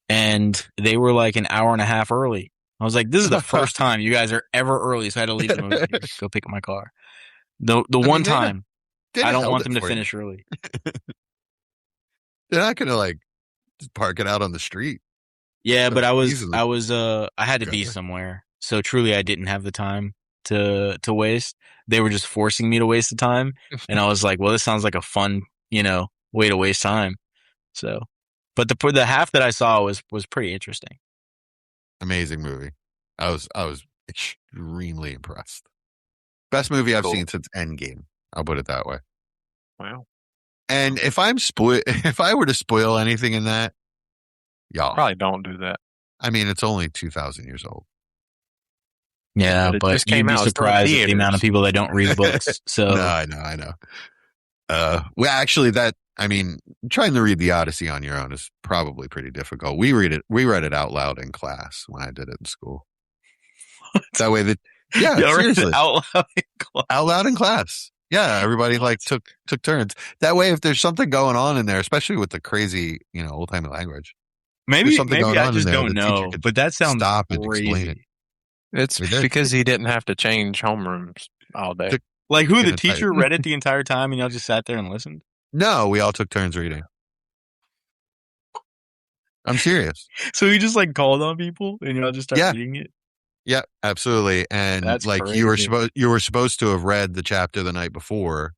and they were like an hour and a half early. I was like, this is the first time you guys are ever early, so I had to leave the movie theater to go pick up my car. The one time, I don't want them to finish early. They're not going to like just park it out on the street. Yeah, but I had to be somewhere. So truly, I didn't have the time to waste. They were just forcing me to waste the time. And I was like, well, this sounds like a fun, way to waste time. So, but the half that I saw was pretty interesting. Amazing movie. I was extremely impressed. Best movie I've seen since Endgame. I'll put it that way. Wow. And if I were to spoil anything in that, y'all probably don't do that. I mean, it's only 2,000 years old. Yeah, but you'd be surprised at the amount of people that don't read books. So no, I know. Well, actually, trying to read the Odyssey on your own is probably pretty difficult. We read it out loud in class when I did it in school. That way seriously, out loud in class. Yeah, everybody took turns. That way, if there's something going on in there, especially with the crazy, old timey language, maybe I just don't know. But that sounds stop crazy. And explain it. It's because he didn't have to change homerooms all day. Like who? The teacher read it the entire time, and y'all just sat there and listened. No, we all took turns reading. I'm serious. So he just called on people, and y'all just started reading it. Yeah, absolutely. And that's crazy. you were supposed to have read the chapter the night before,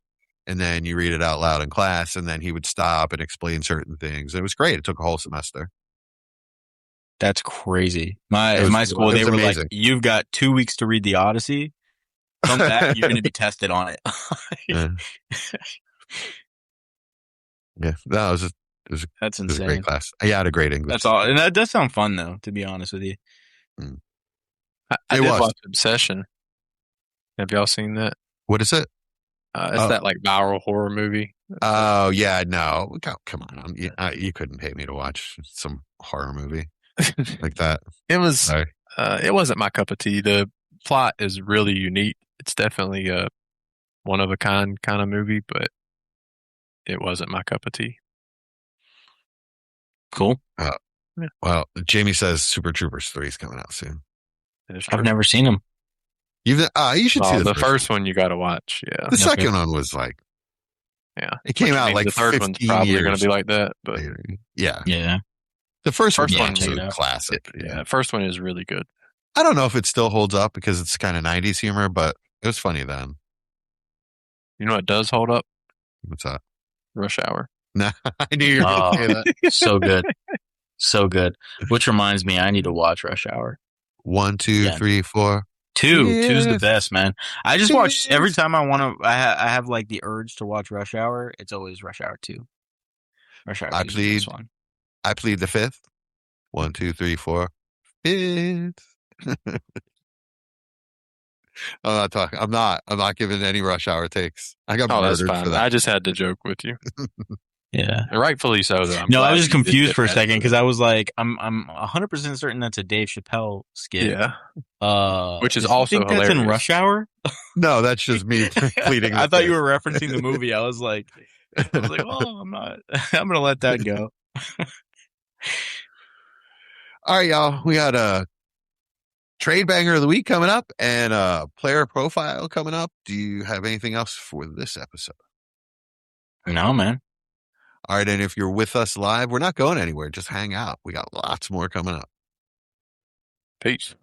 and then you read it out loud in class, and then he would stop and explain certain things. It was great. It took a whole semester. That's crazy. In my school, they were amazing. Like, "You've got 2 weeks to read the Odyssey. Come back, you're going to be tested on it." Yeah, that was that's insane. It was a great class. I had a great English. That's all, and that does sound fun, though. To be honest with you, I did watch Obsession. Have y'all seen that? What is it? It's that like viral horror movie. Oh yeah, no, come on, you couldn't pay me to watch some horror movie like that. It was. Sorry. It wasn't my cup of tea. The plot is really unique. It's definitely a one of a kind of movie, but it wasn't my cup of tea. Cool. Well, Jamie says Super Troopers 3 is coming out soon. I've never seen them. You should see the first one. You got to watch. Yeah, the second one was like, yeah, it came out like the third one's 15 probably years going to be like that. But later. Yeah, The first one, one's absolute classic. Yeah, first one is really good. I don't know if it still holds up because it's kind of 90s humor, but it was funny then. You know what does hold up? What's that? Rush Hour. Nah, I knew you were going to say that. So good. So good. Which reminds me, I need to watch Rush Hour. 1, 2, 3, 4. Two's the best, man. I just watch every time I want to. I have like the urge to watch Rush Hour. It's always Rush Hour 2. Rush Hour 2 is the best one. I plead the fifth. 1, 2, 3, 4. Fifth. I'm not giving any Rush Hour takes. I got murdered for that. I just had to joke with you. Yeah, and rightfully so. Though. I was just confused for a second because I was like, I'm 100% certain that's a Dave Chappelle skit. Yeah, which is also hilarious. That's in Rush Hour. No, that's just me pleading. I thought you were referencing the movie. I was like, oh, I'm not. I'm gonna let that go. All right, y'all. We got a trade banger of the week coming up and a player profile coming up. Do you have anything else for this episode? No, man. All right, and if you're with us live, we're not going anywhere. Just hang out. We got lots more coming up. Peace.